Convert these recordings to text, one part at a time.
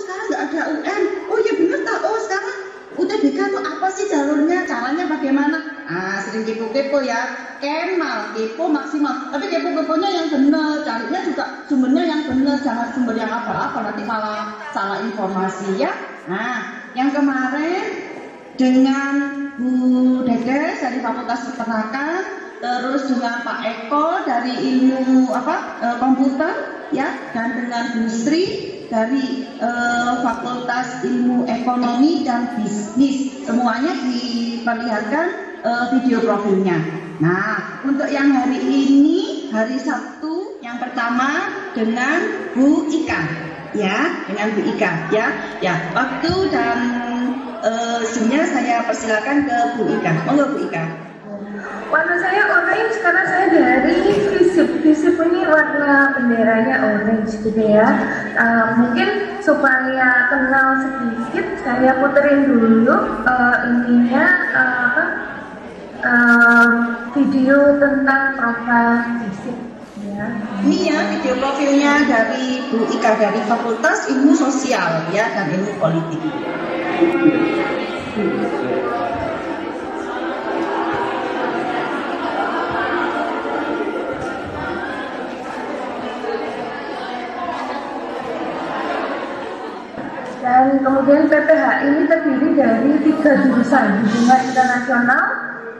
sekarang nggak ada UN. Oh ya bener tak? Oh sekarang UTBK itu apa sih jalurnya? Caranya bagaimana? Sering kepo-kepo ya. Kemal, kepo maksimal. Tapi kepo-keponya yang benar, carinya juga sumbernya yang benar, jangan sumber yang apa-apa nanti salah informasi ya. Nah, yang kemarin dengan Bu Dedes dari Fakultas Peternakan, terus dengan Pak Eko dari ilmu komputer ya, dan dengan Bu Sri dari Fakultas Ilmu Ekonomi dan Bisnis, semuanya diperlihatkan video profilnya. Nah, untuk yang hari ini, hari Sabtu yang pertama dengan Bu Ika, ya, dengan Bu Ika, ya. Waktu dan sebenarnya saya persilakan ke Bu Ika. Monggo Bu Ika. Warna saya orange karena saya dari FISIP ini warna benderanya orange gitu ya. Mungkin supaya kenal sedikit, saya puterin dulu video tentang profil FISIP ya. Ini ya video profilnya dari Bu Ika dari Fakultas Ilmu Sosial ya dan Ilmu Politik. Dan kemudian PPH ini terdiri dari 3 jurusan, hubungan internasional,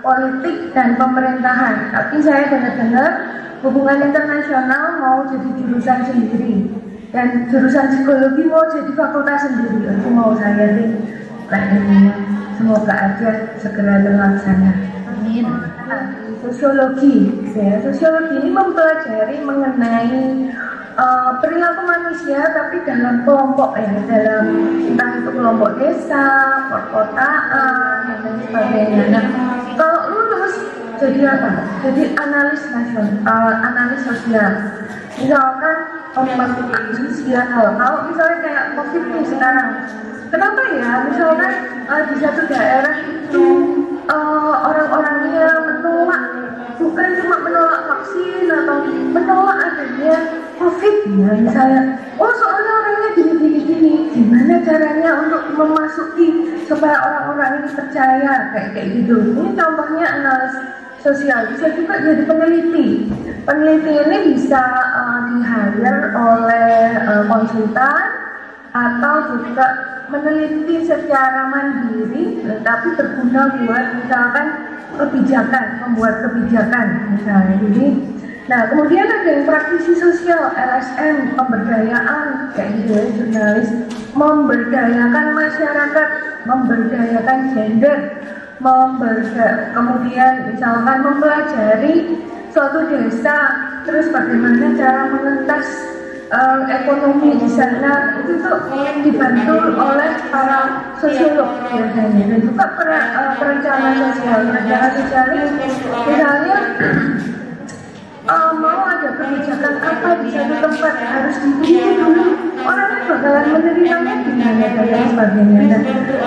politik, dan pemerintahan. Tapi saya dengar-dengar hubungan internasional mau jadi jurusan sendiri, dan jurusan psikologi mau jadi fakultas sendiri. Itu mau saya ini, semoga aja segera terlaksana. Amin. Sosiologi, ya. Sosiologi ini mempelajari mengenai perilaku manusia, tapi dalam kelompok ya, dalam entah itu kelompok desa, perkotaan, dan lain sebagainya. Nah, kalau lulus jadi apa? Jadi analis sosial. Misalkan sekian hal. Kalau misalnya kayak COVID nih sekarang, kenapa ya? Misalkan di satu daerah itu orang-orangnya menolak, bukan cuma menolak vaksin atau menolak adanya COVID ya, misalnya, soalnya orangnya gini, gimana caranya untuk memasuki supaya orang-orang ini percaya kayak gitu. Ini contohnya analis sosial. Bisa juga jadi peneliti. Peneliti ini bisa di-hire oleh konsultan atau juga meneliti secara mandiri, tapi berguna buat misalkan kebijakan, membuat kebijakan misalnya. Jadi, nah kemudian ada yang praktisi sosial, LSM, pemberdayaan, kayak gitu ya, jurnalis, memberdayakan masyarakat, memberdayakan gender, kemudian misalkan mempelajari suatu desa, terus bagaimana cara mengentas ekonomi di sana, itu tuh dibantu oleh para sosiolog biasanya, dan juga perencana sosial. Perencana sosial ini misalnya mau ada kebijakan apa di satu tempat harus dipilih dulu, orangnya bakalan menerimanya gimana dan lain sebagainya. Dan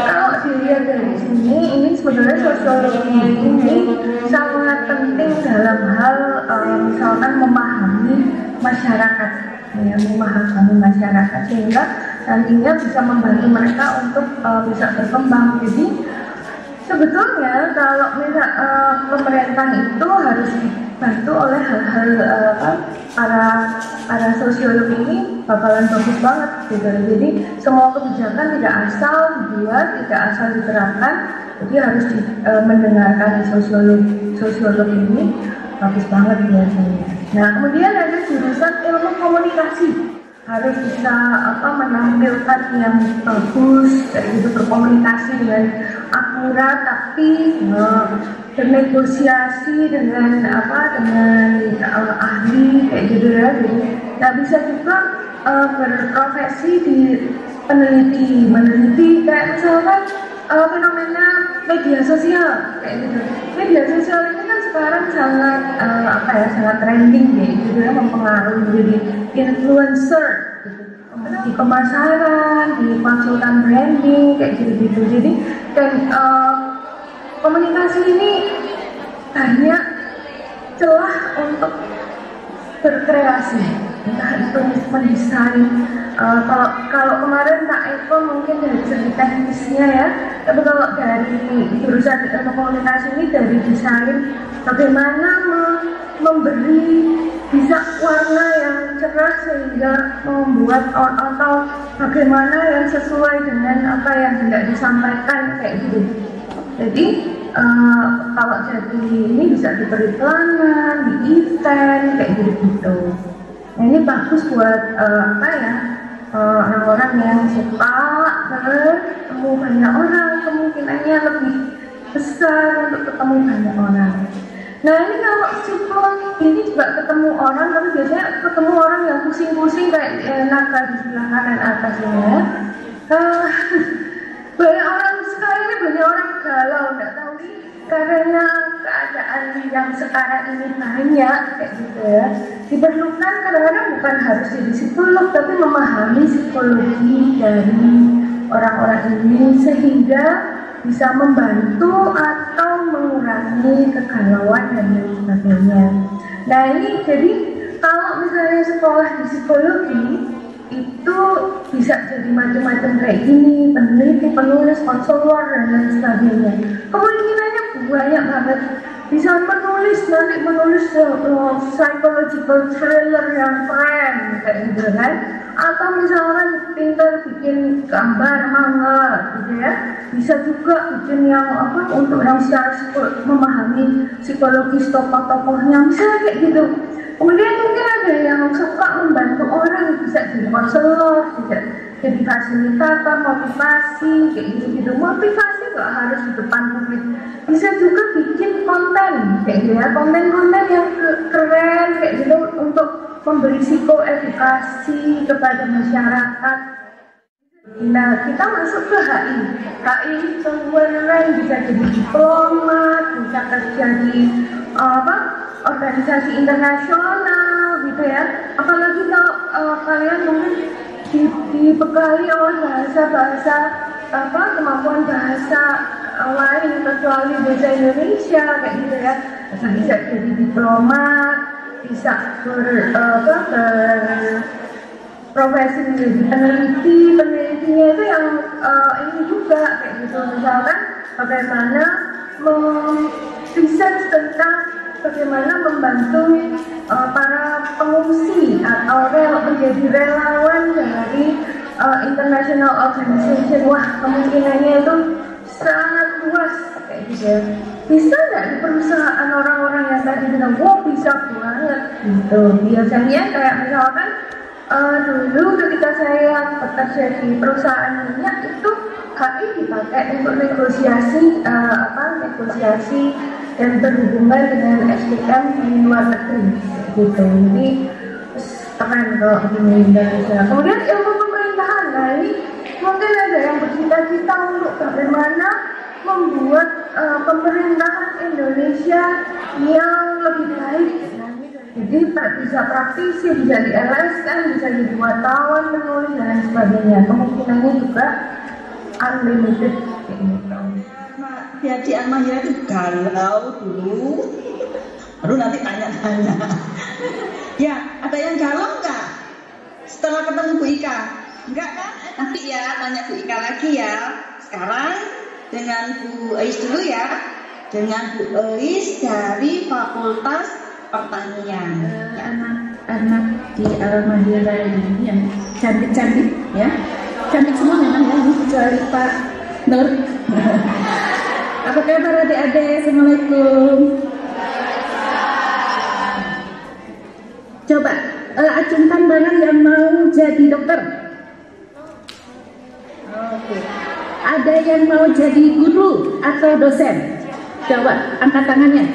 kalau dilihat dari sini, ini sebenarnya sosiologi ini sangat penting dalam hal misalkan memahami masyarakat, ya, memahami masyarakat sehingga nantinya bisa membantu mereka untuk bisa berkembang. Jadi sebetulnya kalau pemerintah itu harus dibantu oleh hal-hal para sosiolog ini bakalan bagus banget gitu. Jadi semua kebijakan tidak asal dibuat, tidak asal diterapkan, jadi harus mendengarkan sosiolog ini bagus banget biasanya. Nah kemudian ada jurusan ilmu komunikasi, harus bisa menampilkan yang bagus, kayak gitu, berkomunikasi dengan akurat, tapi bernegosiasi dengan ahli kayak gitu ya. Jadi nah bisa juga berprofesi di meneliti kayak misalkan fenomena media sosial kayak gitu. Media sosial ini kan sekarang sangat sangat trending gitu ya, mempengaruhi jadi influencer gitu. Di pemasaran, di konsultan branding kayak gitu. Jadi dan komunikasi ini banyak celah untuk berkreasi, entah itu mendesain. Kalau kemarin Kak Eko mungkin dari segi teknisnya ya, tapi kalau dari jurusan ilmu komunikasi ini dari desain, bagaimana memberi bisa warna yang cerah sehingga membuat atau bagaimana yang sesuai dengan apa yang hendak disampaikan kayak gitu. Jadi kalau jadi ini bisa di periklanan, di event kayak gitu. Nah, ini bagus buat apa ya, orang-orang yang suka bertemu banyak orang, kemungkinannya lebih besar untuk ketemu banyak orang. Nah ini kalau psikologi ini juga ketemu orang, tapi biasanya ketemu orang yang pusing-pusing kayak naga di sebelah kanan atasnya. Banyak orang sekarang ini banyak orang galau, nggak tahu nih karena keadaan yang sekarang ini banyak kayak gitu ya. Diperlukan kadang-kadang bukan harus jadi psikolog, tapi memahami psikologi dari orang-orang ini sehingga bisa membantu atau mengurangi kegalauan dan lain sebagainya. Nah ini jadi kalau misalnya sekolah di psikologi itu bisa jadi macam-macam kayak gini, peneliti, penulis, konselor dan lain sebagainya. Kemungkinannya banyak banget. Bisa menulis, nanti menulis psychological thriller yang keren kayak gitu kan. Atau misalkan pintar bikin gambar manga gitu ya. Bisa juga bikin yang apa untuk yang secara memahami psikologis tokoh-tokohnya, misalnya kayak gitu. Kemudian mungkin ada yang suka membantu orang, bisa jadi konselor, bisa jadi fasilitator, motivasi kayak gitu-gitu. Motivasi gak harus di depan publik, bisa juga bikin konten kayak gitu ya, konten-konten yang keren kayak gitu untuk memberi psikoedukasi kepada masyarakat. Nah kita masuk ke HI. HI sebenarnya bisa jadi diplomat, bisa kerja di organisasi internasional gitu ya. Apalagi kalau kalian mungkin dibekali oleh bahasa-bahasa kemampuan bahasa lain kecuali bahasa Indonesia kayak gitu ya. Bisa jadi diplomat, bisa profesi menjadi penelitinya itu yang ini juga kayak gitu, misalkan bagaimana riset tentang bagaimana membantu para pengungsi atau menjadi relawan dari international organization. Wah kemungkinannya itu sangat luas kayak gitu ya. Bisa nggak di perusahaan orang-orang yang tadi bilang, wah bisa banget gitu. Biasanya kayak misalkan dulu ketika saya bekerja di perusahaan minyak itu HI dipakai untuk negosiasi negosiasi dan berhubungan dengan SDM di luar negeri gitu. Jadi keren kalau di Indonesia. Kemudian ilmu pemerintahan, nah ini mungkin ada yang bercita-cita untuk bagaimana membuat pemerintahan Indonesia yang lebih baik. Jadi bisa praktisi, bisa di LSM, bisa di wartawan, menulis dan lain sebagainya. Kemungkinannya juga unlimited kayak gitu. Ya di Almahira itu galau dulu, baru nanti tanya-tanya. Ya, ada yang galau nggak? Setelah ketemu Bu Ika? Enggak kan? Nanti ya tanya Bu Ika lagi ya. Sekarang dengan Bu Eis dulu ya. Dengan Bu Eis dari Fakultas Pertanian. Anak-anak di Almahira ini yang cantik-cantik ya. Cantik semua memang ya, kecuali Pak Nur. Apa kabar adik-adik? Assalamualaikum. Coba acungkan tangan yang mau jadi dokter. Oke. Ada yang mau jadi guru atau dosen? Coba angkat tangannya.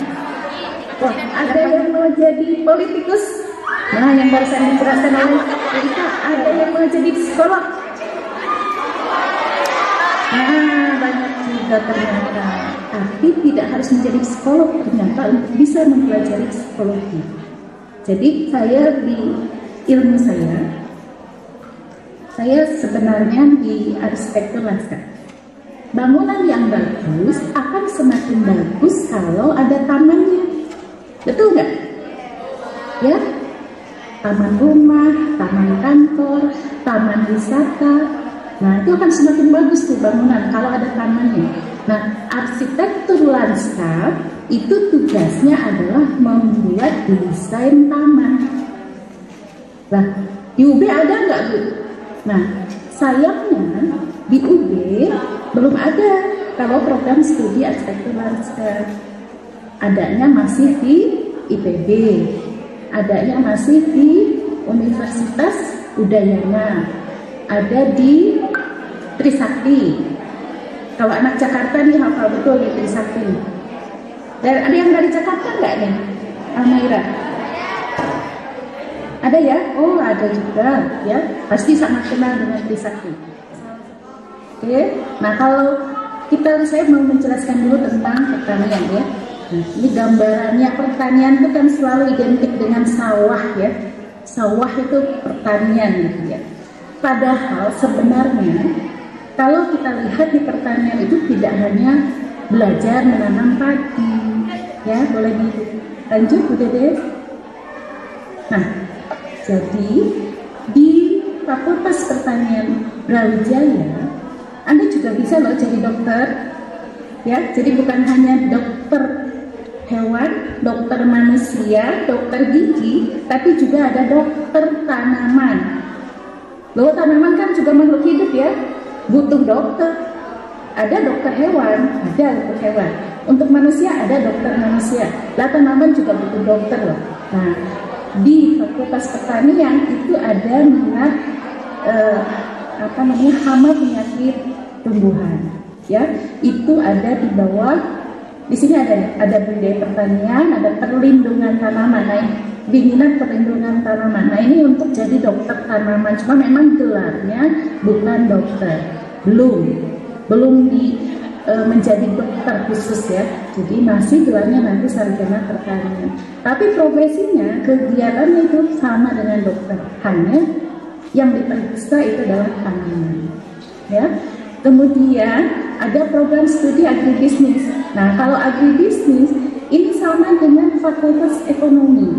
Wah, ada yang mau jadi politikus? Nah, yang barusan dijelaskan oleh kita, ada yang mau jadi psikolog? Nah, banyak juga ternyata. Tapi tidak harus menjadi psikolog ternyata untuk bisa mempelajari psikologi. Jadi saya di ilmu saya sebenarnya di arsitektur lanskap. Bangunan yang bagus akan semakin bagus kalau ada tamannya. Betul nggak? Ya, taman rumah, taman kantor, taman wisata, Nah, itu akan semakin bagus tuh bangunan kalau ada tamannya. Nah, arsitektur lanskap itu tugasnya adalah membuat desain taman. Nah, di UB ada nggak, Bu? Nah, sayangnya di UB belum ada kalau program studi arsitektur lanskap. Adanya masih di IPB, adanya masih di Universitas Udayana, ada di Trisakti. Kalau anak Jakarta nih hafal betul di Trisakti. Dan ada yang dari Jakarta nggak nih, Almaira? Ada ya? Oh, ada juga ya. Pasti sangat kenal dengan Trisakti. Oke. Nah, kalau saya mau menjelaskan dulu tentang pertanian ya. Nah, ini gambarannya pertanian itu kan selalu identik dengan sawah ya. Sawah itu pertanian gitu ya. Padahal sebenarnya kalau kita lihat di pertanian itu tidak hanya belajar menanam padi, ya boleh dilanjut Bu Dede. Nah, jadi di Fakultas Pertanian Brawijaya, Anda juga bisa loh jadi dokter, ya. Jadi bukan hanya dokter hewan, dokter manusia, dokter gigi, tapi juga ada dokter tanaman. Loh, tanaman kan juga makhluk hidup ya, butuh dokter. Ada dokter hewan, ada dokter hewan. Untuk manusia ada dokter manusia. Lah tanaman juga butuh dokter loh. Nah, di Fakultas Pertanian itu ada minat hama penyakit tumbuhan. Ya, itu ada di bawah. Di sini ada budidaya pertanian, ada perlindungan tanaman. Nah, minat perlindungan tanaman. Nah, ini untuk jadi dokter tanaman. Cuma memang gelarnya bukan dokter. Belum menjadi dokter khusus ya. Jadi masih gelarnya nanti sarjana pertanian. Tapi profesinya, kegiatannya itu sama dengan dokter. Hanya yang diperiksa itu adalah tanaman. Ya. Kemudian ada program studi agribisnis. Nah, kalau agribisnis ini sama dengan fakultas ekonomi,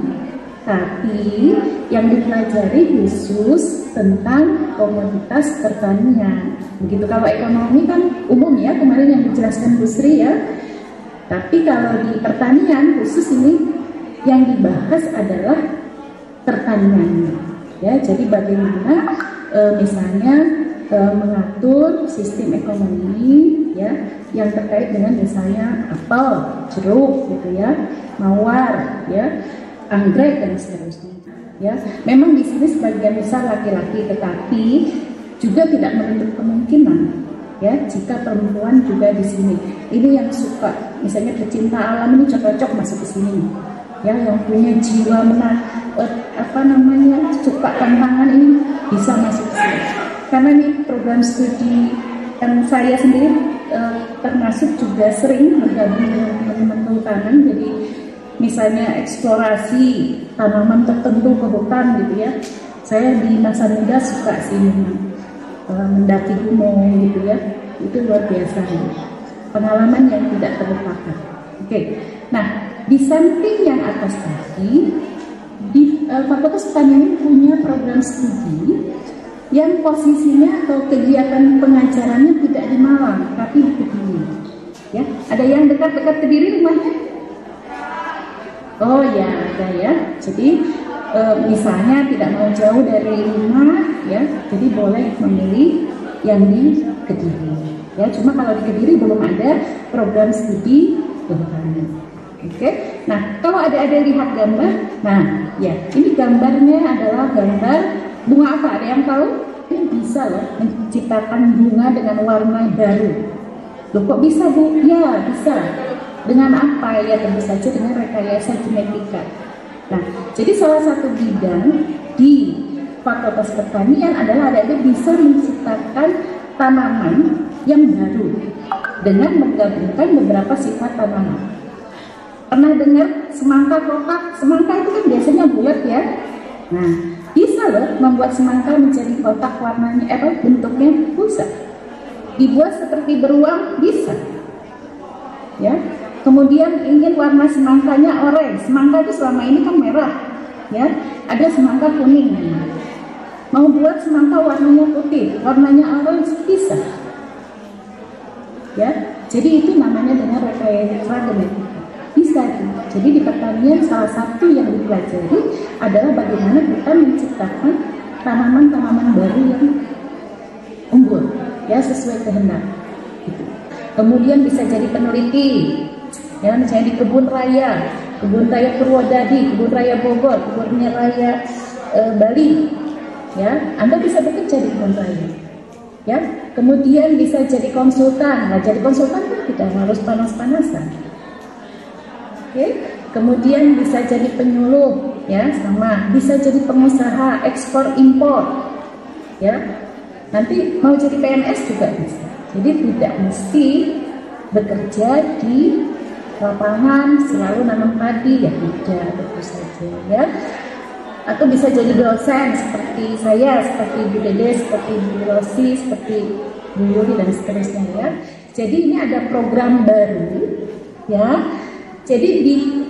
tapi yang dipelajari khusus tentang komoditas pertanian. Begitu, kalau ekonomi kan umum ya, kemarin yang dijelaskan Bu Sri ya. Tapi kalau di pertanian khusus ini yang dibahas adalah pertaniannya. Ya, jadi bagaimana misalnya mengatur sistem ekonomi ya yang terkait dengan misalnya apel, jeruk gitu ya, mawar ya, anggrek dan seterusnya. Ya, memang di sini sebagian besar laki-laki, tetapi juga tidak menutup kemungkinan ya jika perempuan juga di sini. Ini yang suka misalnya pecinta alam ini cocok masuk ke sini. Ya, yang punya jiwa suka tantangan ini bisa masuk ke sini. Karena ini program studi dan saya sendiri termasuk juga sering bergabung dengan teman-teman kehutanan. Jadi misalnya eksplorasi tanaman tertentu ke hutan gitu ya. Saya di masa muda suka sih mendaki gunung gitu ya. Itu luar biasa ya. Pengalaman yang tidak terlupakan. Oke. Nah, di samping yang atas tadi, di Fakultas Pertanian punya program studi yang posisinya atau kegiatan pengajarannya tidak di Malang, tapi di Kediri. Ya, ada yang dekat-dekat Kediri rumahnya? Oh ya, ada ya. Jadi misalnya tidak mau jauh dari rumah, ya, jadi boleh memilih yang di Kediri. Ya, cuma kalau di Kediri belum ada program studi kehutanan. Oke. Nah, kalau ada lihat gambar, nah, ya, ini gambarnya adalah gambar bunga apa? Ada yang tahu? Ini bisa loh menciptakan bunga dengan warna baru. Loh, kok bisa, Bu? Ya, bisa. Dengan apa? Ya, tentu saja dengan rekayasa genetika. Nah, jadi salah satu bidang di Fakultas Pertanian adalah bisa menciptakan tanaman yang baru dengan menggabungkan beberapa sifat tanaman. Pernah dengar semangka kotak? Semangka itu kan biasanya bulat ya. Nah, bisa loh membuat semangka menjadi kotak warnanya, bentuknya bisa. Dibuat seperti beruang, bisa. Ya. Kemudian ingin warna semangkanya oranye. Semangka itu selama ini kan merah, ya. Ada semangka kuning. Mau buat semangka warnanya putih, warnanya orange, bisa. Ya, jadi itu namanya dengan rekayasa genetika. Bisa. Jadi di pertanian salah satu yang dipelajari adalah bagaimana kita menciptakan tanaman-tanaman baru yang unggul, ya sesuai kehendak. Gitu. Kemudian bisa jadi peneliti, ya misalnya di kebun raya Purwodadi, kebun raya Bogor, kebun raya Bali, ya Anda bisa bekerja di kebun raya, ya. Kemudian bisa jadi konsultan. Nah, jadi konsultan kan tidak harus panas-panasan. Oke. Kemudian bisa jadi penyuluh, ya sama. Bisa jadi pengusaha ekspor impor, ya. Nanti mau jadi PNS juga bisa. Jadi tidak mesti bekerja di lapangan selalu nanam padi, ya tidak, tentu saja, ya. Atau bisa jadi dosen seperti saya, seperti Bu Dede, seperti Bu Rosi, seperti Bu Yuri dan seterusnya, ya. Jadi ini ada program baru, ya. Jadi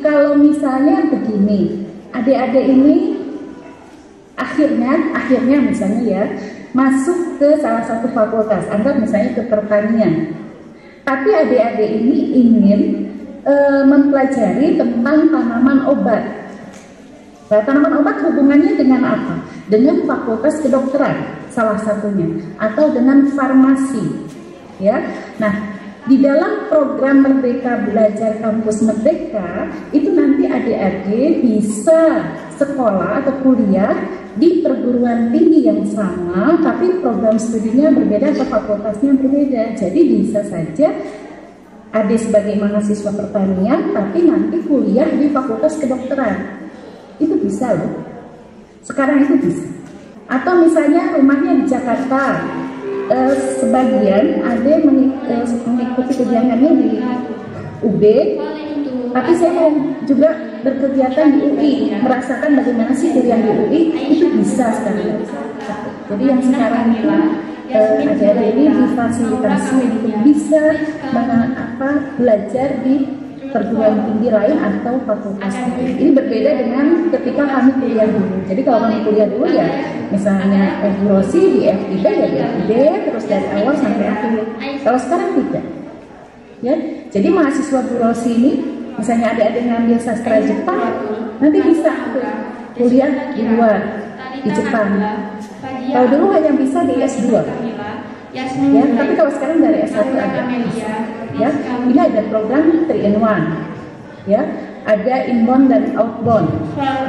kalau misalnya begini, adik-adik ini akhirnya misalnya ya masuk ke salah satu fakultas, anggap misalnya ke pertanian. Tapi adik-adik ini ingin mempelajari tentang tanaman obat. Nah, tanaman obat hubungannya dengan apa? Dengan fakultas kedokteran salah satunya, atau dengan farmasi, ya. Nah, di dalam program Merdeka Belajar Kampus Merdeka itu nanti adik-adik bisa sekolah atau kuliah di perguruan tinggi yang sama, tapi program studinya berbeda atau fakultasnya berbeda. Jadi bisa saja adik sebagai mahasiswa pertanian, tapi nanti kuliah di fakultas kedokteran. Itu bisa loh. Sekarang itu bisa. Atau misalnya rumahnya di Jakarta, sebagian ada mengikuti kegiatannya di UB, tapi saya juga berkegiatan di UI, merasakan bagaimana sih kuliah di UI, itu bisa sekarang. Jadi yang sekarang ini adik-adik ini difasilitasi untuk bisa belajar di perguruan tinggi lain atau fakultas lain. Ini berbeda dengan ketika kami kuliah dulu. Jadi kalau kami kuliah dulu ya, misalnya Bu Rosi di FIB ya di FIB, terus dari awal sampai akhir. Kalau sekarang tidak. Ya, jadi mahasiswa Bu Rosi ini, misalnya adik-adik ngambil sastra Jepang, nanti bisa kuliah di luar, di Jepang. Kalau dulu hanya bisa di S2. Ya, tapi kalau sekarang dari S1 ada. Ya, ini ada program 3-in-1, ya, ada inbound dan outbound.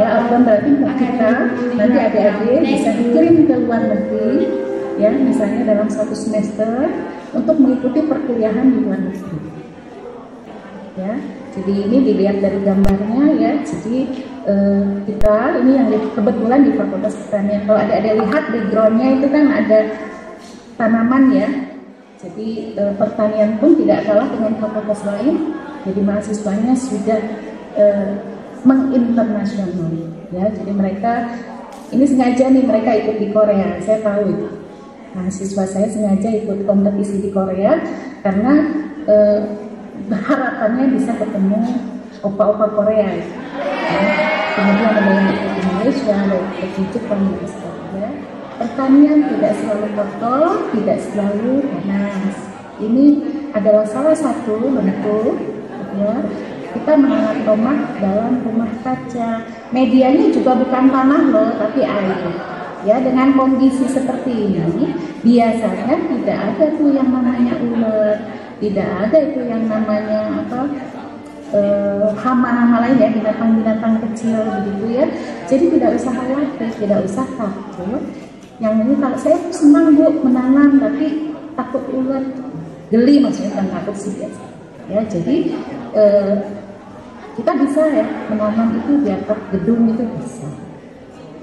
Ya, outbound berarti kita nanti adik-adik bisa dikirim ke luar negeri, ya, misalnya dalam 1 semester untuk mengikuti perkuliahan di luar negeri. Ya, jadi ini dilihat dari gambarnya, ya. Jadi kita ini yang kebetulan di Fakultas Pertanian. Kalau adik-adik lihat backgroundnya itu kan ada tanaman, ya. Jadi pertanian pun tidak kalah dengan fakultas lain. Jadi mahasiswanya sudah menginternasional, ya. Jadi mereka ini sengaja nih mereka ikut di Korea. Saya tahu itu. Mahasiswa saya sengaja ikut kompetisi di Korea karena harapannya bisa ketemu opa-opa Korea. Ya. Kemudian ada yang ikut Indonesia, ada yang ikut Jepang dan sebagainya. Pertanian tidak selalu kotor, tidak selalu panas. Ini adalah salah satu bentuk, ya, kita menanam tomat dalam rumah kaca. Medianya juga bukan tanah loh, tapi air. Ya, dengan kondisi seperti ini, biasanya tidak ada tuh yang namanya ular, tidak ada itu yang namanya hama-hama lain, ya, binatang-binatang kecil begitu, ya. Jadi tidak usah khawatir, tidak usah takut. Yang ini kalau saya senang Bu menanam, tapi takut ular, geli maksudnya, kan takut sih biasa. Ya, jadi kita bisa ya menanam itu di atap gedung itu bisa.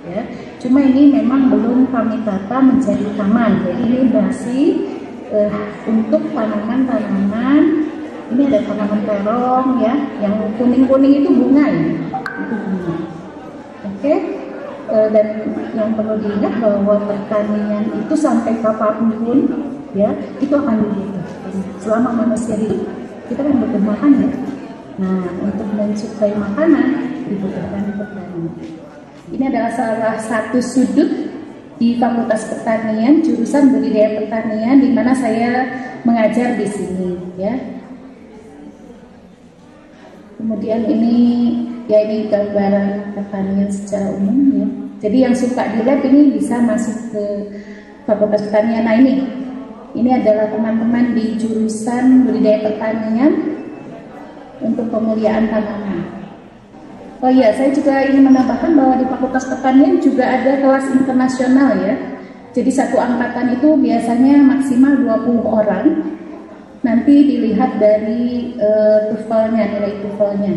Ya, cuma ini memang belum kami tata menjadi taman. Jadi ini masih untuk tanaman-tanaman. Ini ada tanaman terong, ya, yang kuning-kuning itu bunga, ya, itu bunga. Oke. Dan yang perlu diingat bahwa pertanian itu sampai kapanpun, ya, itu akan dibutuhkan selama manusia hidup. Kita kan butuh makan, ya. Nah, untuk mensuplai makanan dibutuhkan pertanian. Ini adalah salah satu sudut di Fakultas Pertanian, jurusan Budidaya Pertanian, di mana saya mengajar di sini, ya. Kemudian ini gambaran pertanian secara umum, ya. Jadi yang suka di lab ini bisa masuk ke Fakultas Pertanian. Nah, ini adalah teman-teman di jurusan Budidaya Pertanian untuk pemuliaan tanaman. Oh iya, saya juga ingin menambahkan bahwa di Fakultas Pertanian juga ada kelas internasional, ya. Jadi satu angkatan itu biasanya maksimal 20 orang. Nanti dilihat dari TOEFL-nya, nilai TOEFL-nya.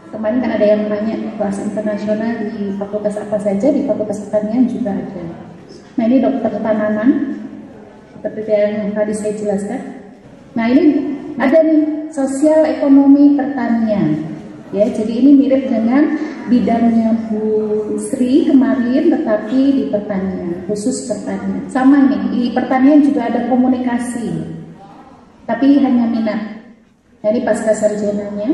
Kemarin kan ada yang nanya kelas internasional di fakultas apa saja, di Fakultas Pertanian juga ada. Nah, ini dokter tanaman, seperti yang tadi saya jelaskan. Nah, ini ada nih sosial ekonomi pertanian. Ya, jadi ini mirip dengan bidangnya Bu Sri kemarin, tetapi di pertanian, khusus pertanian. Sama nih, di pertanian juga ada komunikasi, tapi hanya minat. Nah, ini pasca sarjananya.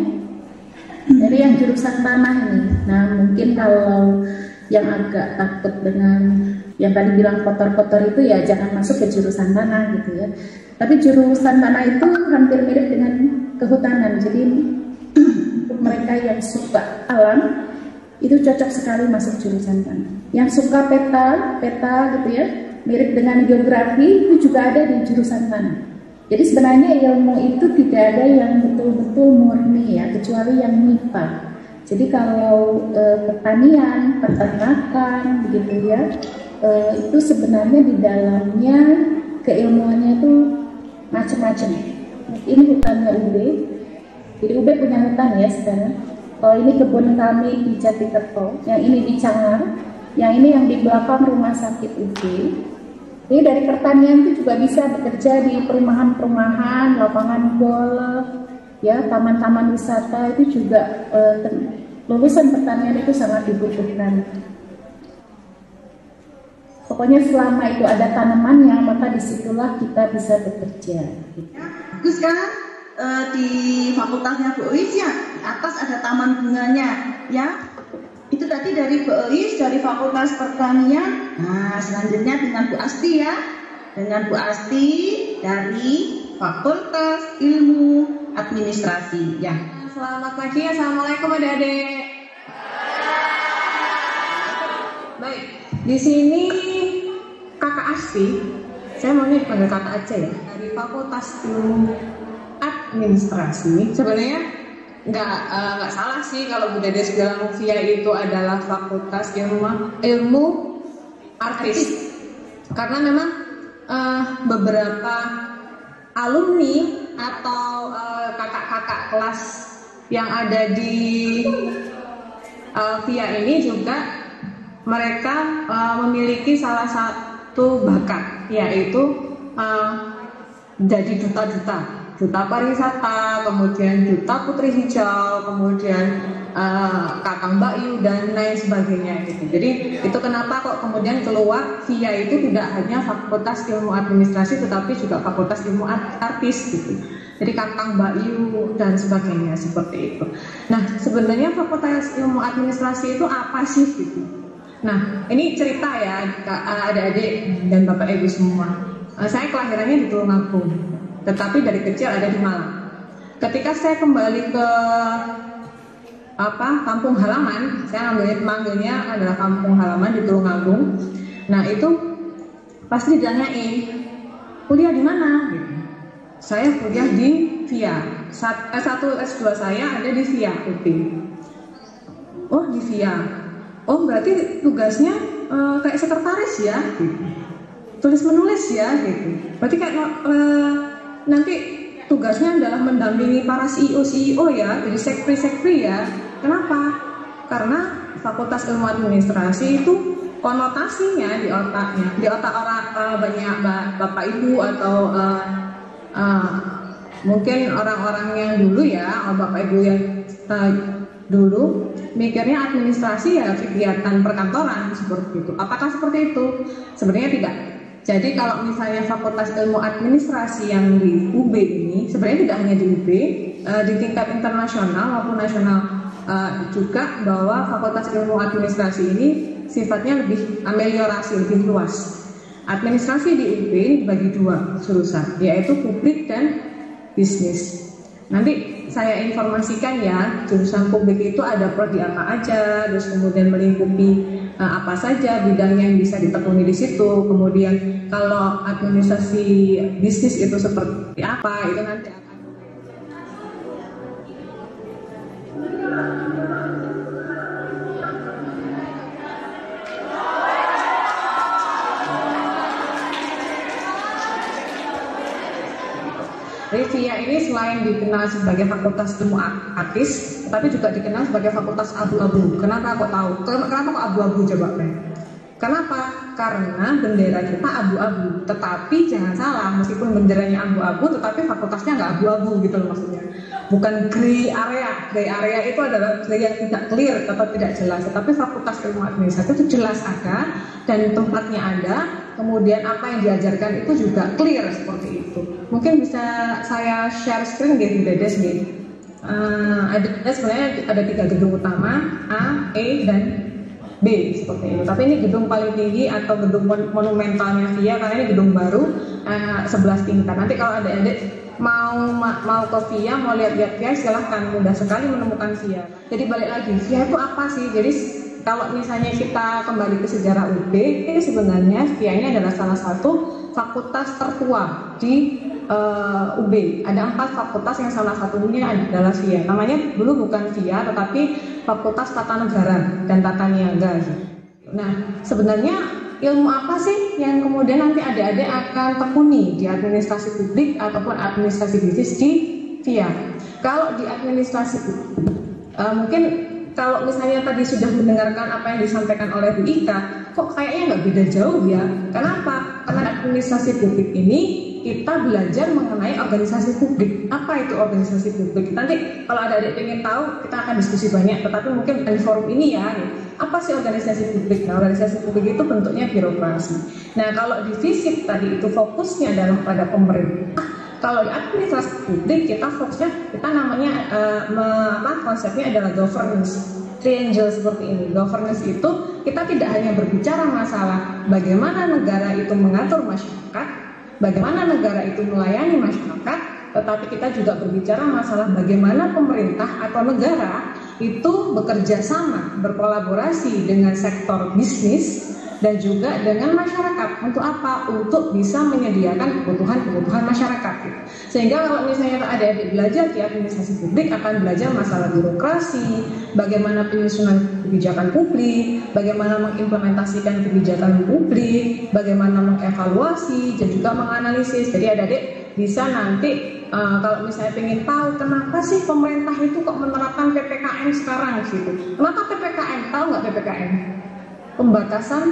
Jadi yang jurusan tanah ini. Nah, mungkin kalau yang agak takut dengan yang tadi bilang kotor-kotor itu, ya jangan masuk ke jurusan tanah gitu, ya. Tapi jurusan tanah itu hampir mirip dengan kehutanan. Jadi untuk mereka yang suka alam itu cocok sekali masuk jurusan tanah. Yang suka peta gitu, ya, mirip dengan geografi, itu juga ada di jurusan tanah. Jadi sebenarnya ilmu itu tidak ada yang betul-betul murni, ya, kecuali yang MIPA. Jadi kalau pertanian, peternakan, begitu, ya, itu sebenarnya di dalamnya keilmuannya itu macam-macam. Ini hutannya UB. Jadi UB punya hutan, ya, sekarang. Kalau ini kebun kami di Jatikerto, yang ini di Cangar, yang ini yang di belakang rumah sakit UB. Jadi dari pertanian itu juga bisa bekerja di perumahan-perumahan, lapangan golf, ya, taman-taman wisata, itu juga lulusan pertanian itu sangat dibutuhkan. Pokoknya selama itu ada tanamannya, maka disitulah kita bisa bekerja. Bagus kan? Di fakultasnya Bu Ois, ya, di atas ada taman bunganya, ya. Itu tadi dari Bu Ois, dari Fakultas Pertanian. Nah, selanjutnya dengan Bu Asti, ya. Dengan Bu Asti dari Fakultas Ilmu Administrasi, ya. Selamat pagi, assalamualaikum adik-adik. Baik, di sini Kakak Asti, saya maunya dipanggil Kakak aja, ya. Dari Fakultas Ilmu Administrasi. Sebenarnya nggak salah sih kalau Bu Dedes bilang VIA itu adalah Fakultas Ilmu Artis, karena memang beberapa alumni atau kakak-kakak kelas yang ada di VIA ini juga mereka memiliki salah satu bakat, yaitu jadi duta pariwisata, kemudian duta putri hijau, kemudian kakang Mbak dan lain sebagainya gitu. Jadi itu kenapa kok kemudian keluar VIA itu tidak hanya Fakultas Ilmu Administrasi tetapi juga Fakultas Ilmu Artis gitu. Jadi kakang Mbak dan sebagainya seperti itu. Nah, sebenarnya Fakultas Ilmu Administrasi itu apa sih gitu? Nah, ini cerita, ya, adik-adik dan Bapak Ibu semua. Saya kelahirannya di Tulungagung, tetapi dari kecil ada di Malang. Ketika saya kembali ke kampung halaman, saya manggilnya adalah kampung halaman di Tulungagung. Nah, itu pasti ditanyain, kuliah di mana? Gitu. Saya kuliah di VIA. S1 S2 saya ada di VIA UP. Oh, di VIA. Oh, berarti tugasnya kayak sekretaris, ya, gitu. Tulis menulis, ya, gitu. Berarti kayak nanti tugasnya adalah mendampingi para CEO, ya, jadi sekpri, ya. Kenapa? Karena Fakultas Ilmu Administrasi itu konotasinya di otak orang banyak Bapak Ibu atau mungkin orang-orang yang dulu, ya, Bapak Ibu yang dulu mikirnya administrasi ya kegiatan perkantoran seperti itu. Apakah seperti itu? Sebenarnya tidak. Jadi kalau misalnya Fakultas Ilmu Administrasi yang di UB ini sebenarnya tidak hanya di UB, di tingkat internasional maupun nasional juga, bahwa Fakultas Ilmu Administrasi ini sifatnya lebih ameliorasi, lebih luas. Administrasi di UB dibagi dua jurusan, yaitu publik dan bisnis. Nanti saya informasikan ya, jurusan publik itu ada prodi apa aja, terus kemudian melingkupi apa saja bidang yang bisa ditekuni di situ. Kemudian kalau administrasi bisnis itu seperti apa, itu nanti akan VIA ini selain dikenal sebagai Fakultas Ilmu Artis, tapi juga dikenal sebagai Fakultas Abu-Abu. Kenapa kok tahu? Kenapa kok abu-abu coba, Pen? Kenapa? Karena bendera kita abu-abu. Tetapi jangan salah, meskipun benderanya abu-abu, tetapi fakultasnya nggak abu-abu gitu loh maksudnya. Bukan gray area. Gray area itu adalah gray yang tidak clear atau tidak jelas. Tetapi Fakultas Ilmu Administrasi itu jelas ada dan tempatnya ada. Kemudian apa yang diajarkan itu juga clear seperti itu. Mungkin bisa saya share screen gitu, Dedes nih. Sebenarnya ada 3 gedung utama, A, E, dan B seperti itu. Tapi ini gedung paling tinggi atau gedung monumentalnya VIA karena ini gedung baru 11 tingkat. Nanti kalau adik-adik mau ke VIA, mau lihat-lihat VIA, silahkan, mudah sekali menemukan VIA. Jadi balik lagi, VIA itu apa sih? Jadi kalau misalnya kita kembali ke sejarah UB, ini sebenarnya VIA ini adalah salah satu fakultas tertua di UB. Ada 4 fakultas yang salah satunya adalah VIA. Namanya dulu bukan VIA, tetapi Fakultas Tata Negara dan Tata Niaga. Nah, sebenarnya ilmu apa sih yang kemudian nanti adik-adik akan tekuni di administrasi publik ataupun administrasi bisnis di VIA? Kalau di administrasi publik, mungkin kalau misalnya tadi sudah mendengarkan apa yang disampaikan oleh Bu Ika, kok kayaknya nggak beda jauh ya? Kenapa? Karena administrasi publik ini kita belajar mengenai organisasi publik. Apa itu organisasi publik? Nanti kalau ada adik ingin tahu, kita akan diskusi banyak. Tetapi mungkin di forum ini ya, apa sih organisasi publik? Nah, organisasi publik itu bentuknya birokrasi. Nah, kalau di FISIP tadi itu fokusnya adalah pada pemerintah. Kalau di administrasi publik kita fokusnya, kita namanya konsepnya adalah governance. Triangle seperti ini. Governance itu kita tidak hanya berbicara masalah bagaimana negara itu mengatur masyarakat, bagaimana negara itu melayani masyarakat, tetapi kita juga berbicara masalah bagaimana pemerintah atau negara itu bekerja sama, berkolaborasi dengan sektor bisnis dan juga dengan masyarakat. Untuk apa? Untuk bisa menyediakan kebutuhan masyarakat. Sehingga kalau misalnya adik-adik belajar di administrasi publik akan belajar masalah birokrasi, bagaimana penyusunan kebijakan publik, bagaimana mengimplementasikan kebijakan publik, bagaimana mengevaluasi dan juga menganalisis. Jadi adik-adik bisa nanti kalau misalnya ingin tahu kenapa sih pemerintah itu kok menerapkan PPKM sekarang gitu. Kenapa PPKM? Tahu nggak PPKM? Pembatasan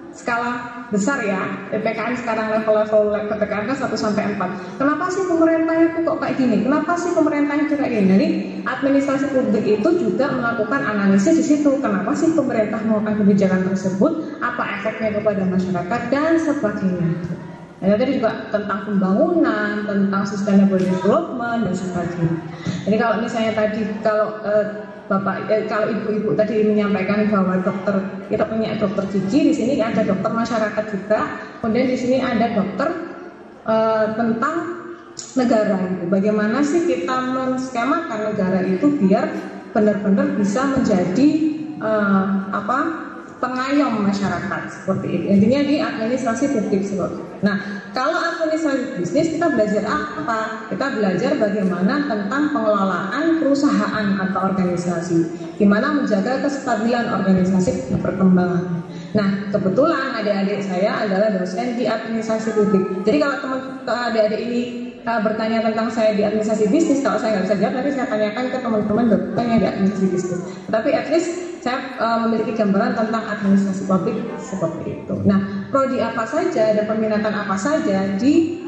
skala besar ya. PPKM sekarang level-level PPKM kan 1 sampai 4. Kenapa sih pemerintah itu kok kayak gini? Kenapa sih pemerintah itu kayak gini? Jadi administrasi publik itu juga melakukan analisis di situ. Kenapa sih pemerintah melakukan kebijakan tersebut? Apa efeknya kepada masyarakat dan sebagainya. Dan tadi juga tentang pembangunan, tentang sustainable development dan sebagainya. Jadi kalau misalnya tadi kalau ibu-ibu tadi menyampaikan bahwa kita punya dokter gigi, di sini ada dokter masyarakat juga, kemudian di sini ada dokter tentang negara. Bagaimana sih kita menskemakan negara itu biar benar-benar bisa menjadi pengayom masyarakat seperti itu. Intinya di administrasi publik seperti itu. Nah, kalau administrasi bisnis kita belajar apa? Kita belajar bagaimana tentang pengelolaan perusahaan atau organisasi, gimana menjaga kestabilan organisasi dan perkembangan. Nah, kebetulan adik-adik saya adalah dosen di administrasi publik. Jadi kalau adik-adik ini bertanya tentang saya di administrasi bisnis, kalau saya nggak bisa jawab, nanti saya tanyakan ke teman-teman dosennya di administrasi bisnis. Tapi at least saya memiliki gambaran tentang administrasi publik seperti itu. Nah, prodi apa saja dan peminatan apa saja di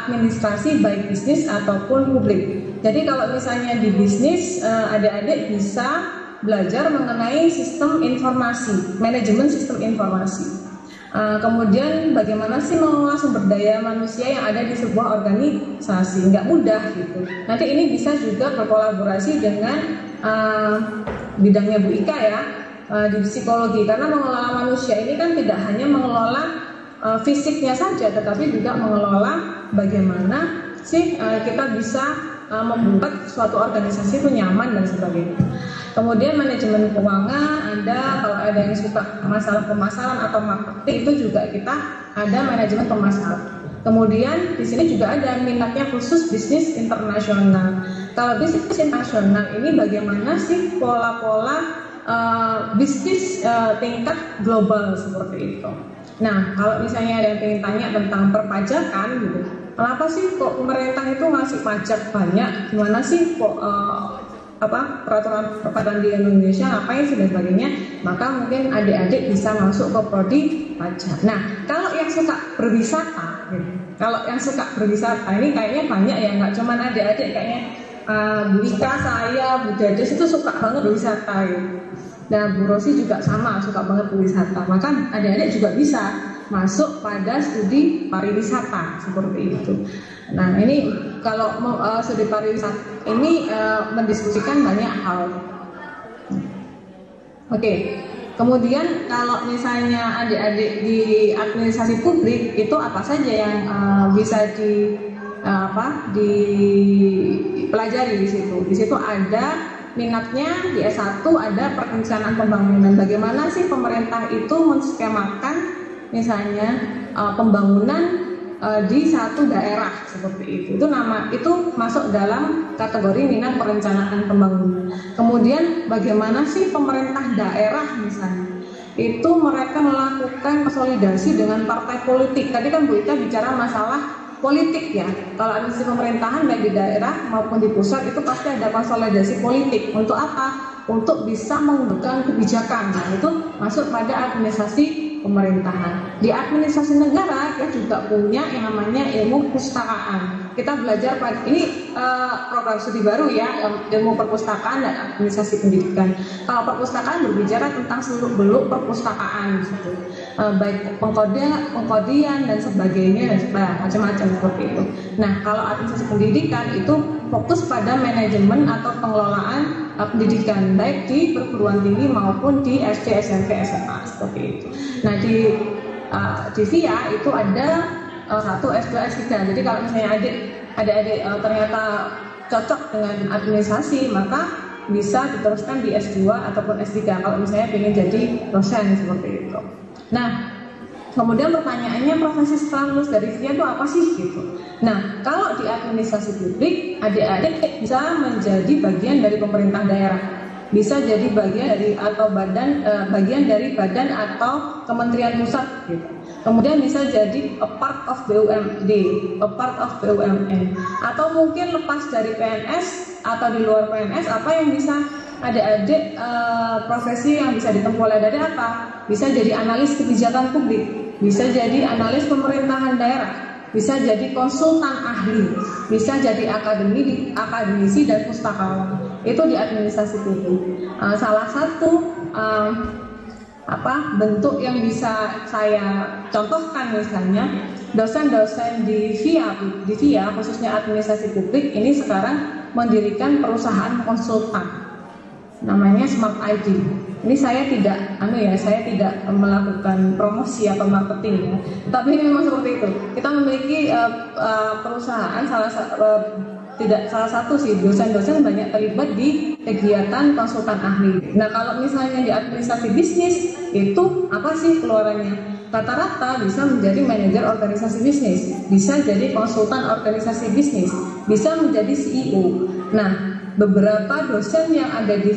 administrasi baik bisnis ataupun publik. Jadi kalau misalnya di bisnis, adik-adik bisa belajar mengenai sistem informasi, manajemen sistem informasi. Kemudian bagaimana sih mengelola sumber daya manusia yang ada di sebuah organisasi, nggak mudah gitu. Nanti ini bisa juga berkolaborasi dengan bidangnya Bu Ika ya, di psikologi, karena mengelola manusia ini kan tidak hanya mengelola fisiknya saja, tetapi juga mengelola bagaimana sih kita bisa membuat suatu organisasi itu nyaman dan sebagainya. Kemudian manajemen keuangan ada, kalau ada yang suka masalah pemasaran atau marketing itu juga kita ada manajemen pemasaran. Kemudian di sini juga ada minatnya khusus bisnis internasional. Kalau bisnis internasional ini bagaimana sih pola-pola bisnis tingkat global seperti itu. Nah, kalau misalnya ada yang ingin tanya tentang perpajakan gitu, kenapa sih kok pemerintah itu ngasih pajak banyak? Gimana sih kok peraturan perpajakan di Indonesia ngapain sih dan sebagainya? Maka mungkin adik-adik bisa masuk ke prodi pajak. Nah, kalau yang suka berwisata, ini kayaknya banyak ya, nggak cuma adik-adik, kayaknya Bu Ika, saya, Bu Dades itu suka banget berwisata gitu. Nah, Bu Rosi juga sama, suka banget berwisata. Maka adik-adik juga bisa masuk pada studi pariwisata seperti itu. Nah, ini kalau studi pariwisata ini mendiskusikan banyak hal. Oke. Kemudian kalau misalnya adik-adik di administrasi publik itu apa saja yang bisa dipelajari di situ? Di situ ada minatnya di S1 ada perencanaan pembangunan. Bagaimana sih pemerintah itu menskemakan misalnya pembangunan di satu daerah seperti itu. Itu masuk dalam kategori minat perencanaan pembangunan. Kemudian bagaimana sih pemerintah daerah misalnya itu mereka melakukan konsolidasi dengan partai politik. Tadi kan Bu Ika bicara masalah politik ya. Kalau administrasi pemerintahan baik di daerah maupun di pusat itu pasti ada konsolidasi politik. Untuk apa? Untuk bisa menggunakan kebijakan. Nah, itu masuk pada administrasi pemerintahan. Di administrasi negara kita juga punya yang namanya ilmu perpustakaan. Kita belajar ini program studi baru ya, ilmu perpustakaan dan administrasi pendidikan. Kalau perpustakaan berbicara tentang seluk-beluk perpustakaan gitu. Baik pengkodian dan sebagainya dan macam-macam seperti itu. Nah, kalau administrasi pendidikan itu fokus pada manajemen atau pengelolaan pendidikan baik di perguruan tinggi maupun di SD, SMP, SMA seperti itu. Nah, di VIA itu ada S1, S2, S3. Jadi kalau misalnya adik-adik ternyata cocok dengan administrasi, maka bisa diteruskan di S2 ataupun S3 kalau misalnya ingin jadi dosen seperti itu. Nah, kemudian pertanyaannya profesi setelah lulus dari VIA itu apa sih gitu. Nah, kalau di administrasi publik, adik-adik bisa menjadi bagian dari pemerintah daerah, bisa jadi bagian dari atau bagian dari badan atau kementerian pusat gitu. Kemudian bisa jadi a part of BUMD, a part of BUMN, atau mungkin lepas dari PNS atau di luar PNS, apa yang bisa adik-adik profesi yang bisa ditempuh oleh adik-adik apa? Bisa jadi analis kebijakan publik, bisa jadi analis pemerintahan daerah, bisa jadi konsultan ahli, bisa jadi akademisi dan pustakawan. Itu di administrasi publik. Salah satu bentuk yang bisa saya contohkan misalnya dosen-dosen di VIA khususnya administrasi publik ini sekarang mendirikan perusahaan konsultan namanya Smart ID. Ini saya tidak melakukan promosi atau marketing ya, tapi ini memang seperti itu. Kita memiliki perusahaan salah satu sih dosen-dosen banyak terlibat di kegiatan konsultan ahli. Nah, kalau misalnya di administrasi bisnis itu apa sih keluarannya? Rata-rata bisa menjadi manajer organisasi bisnis, bisa jadi konsultan organisasi bisnis, bisa menjadi CEO. Nah, beberapa dosen yang ada di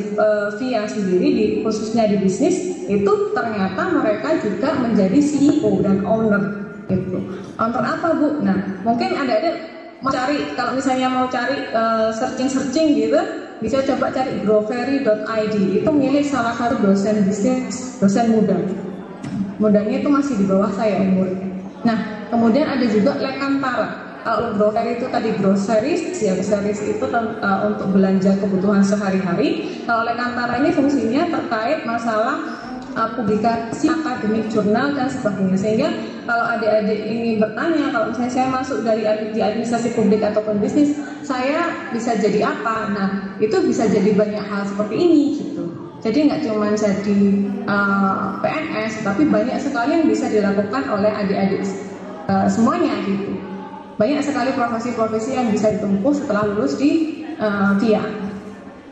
VIA sendiri khususnya di bisnis itu ternyata mereka juga menjadi CEO dan owner gitu. Owner apa Bu? Nah, mungkin ada mau cari, kalau misalnya mau cari searching gitu, bisa coba cari growferry.id. Itu milik salah satu dosen bisnis, dosen mudanya itu masih di bawah saya umurnya. Nah, kemudian ada juga Lekantara. Kalau Growferry itu tadi groceries itu untuk belanja kebutuhan sehari-hari. Kalau Lekantara ini fungsinya terkait masalah publikasi akademik, jurnal dan sebagainya. Sehingga kalau adik-adik ini bertanya, kalau misalnya saya masuk di administrasi publik ataupun bisnis, saya bisa jadi apa? Nah, itu bisa jadi banyak hal seperti ini gitu. Jadi nggak cuma jadi PNS, tapi banyak sekali yang bisa dilakukan oleh adik-adik semuanya gitu. Banyak sekali profesi-profesi yang bisa ditempuh setelah lulus di VIA.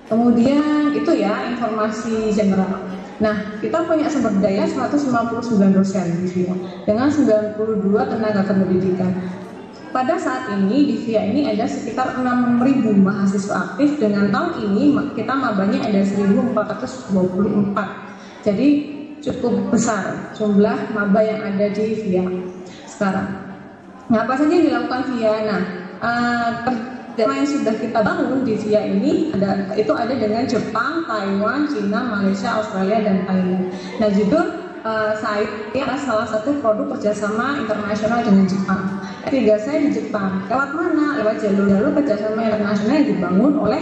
Kemudian itu ya informasi general. Nah, kita punya sumber daya 159 dosen di VIA dengan 92 tenaga kependidikan. Pada saat ini di VIA ini ada sekitar 6.000 mahasiswa aktif, dengan tahun ini kita mabanya ada 1.424. Jadi cukup besar jumlah maba yang ada di VIA sekarang. Nah, apa saja yang dilakukan VIA? Nah, yang sudah kita bangun di VIA ini itu ada dengan Jepang, Taiwan, Cina, Malaysia, Australia, dan Thailand. Nah, judul saya adalah salah satu produk kerjasama internasional dengan Jepang. S3 saya di Jepang. Lewat mana? Lewat jalur-jalur kerjasama internasional yang dibangun oleh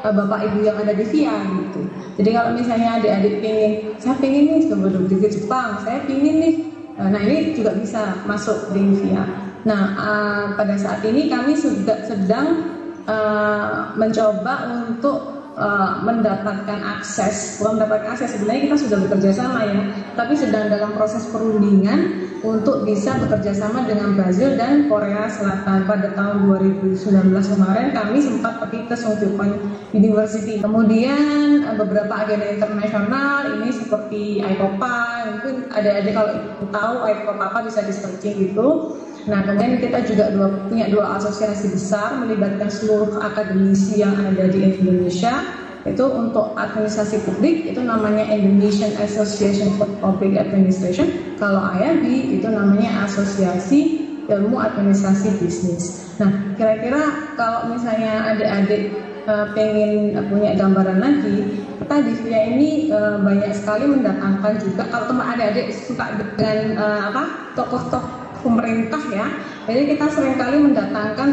bapak ibu yang ada di VIA gitu. Jadi kalau misalnya adik-adik saya pengen nih coba ke Jepang, saya pengen nih. Nah, ini juga bisa masuk di VIA. Nah, pada saat ini kami sudah sedang mencoba untuk mendapatkan akses. Belum mendapatkan akses, sebenarnya kita sudah bekerja sama ya, tapi sedang dalam proses perundingan untuk bisa bekerja sama dengan Brazil dan Korea Selatan. Pada tahun 2019 kemarin kami sempat pergi ke Sungkyupan University. Kemudian beberapa agenda internasional ini seperti ICOPA, mungkin adik-adik kalau tahu ICOPA apa bisa di searching gitu. Nah, kemudian kita juga punya dua asosiasi besar melibatkan seluruh akademisi yang ada di Indonesia. Itu untuk administrasi publik, itu namanya Indonesian Association for Public Administration. Kalau IAB itu namanya Asosiasi Ilmu Administrasi Bisnis. Nah, kira-kira kalau misalnya adik-adik pengen punya gambaran lagi, kita di VIA ini banyak sekali mendatangkan juga, kalau teman adik-adik suka dengan tokoh-tokoh pemerintah ya, jadi kita seringkali mendatangkan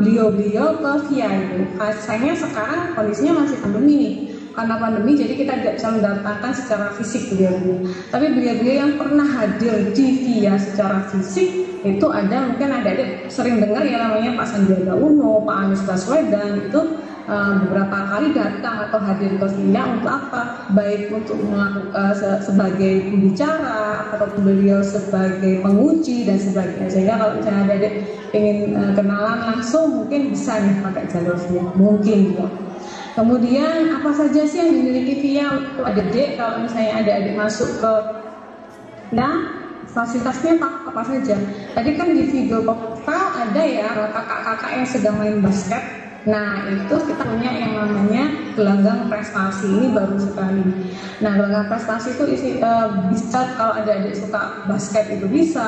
beliau-beliau ke VIA itu. Sayangnya sekarang kondisinya masih pandemi nih, karena pandemi jadi kita tidak bisa mendatangkan secara fisik beliau-beliau. Tapi beliau-beliau yang pernah hadir di VIA secara fisik itu ada, mungkin adik-adik sering dengar ya, namanya Pak Sandiaga Uno, Pak Anies Baswedan, itu beberapa kali datang atau hadir ke VIA untuk apa? Baik untuk melakukan sebagai pembicara atau beliau sebagai penguji dan sebagainya. Sehingga kalau misalnya adik-adik ingin kenalan langsung, mungkin bisa nih pakai jalur VIA, mungkin ya. Kemudian apa saja sih yang dimiliki VIA untuk adik-adik? Kalau misalnya adik-adik masuk ke fasilitasnya apa saja? Tadi kan di video profile ada ya kakak-kakak yang sedang main basket. Nah, itu kita punya yang namanya gelanggang prestasi, ini baru sekali. Nah, gelanggang prestasi itu bisa, kalau ada adik suka basket itu bisa,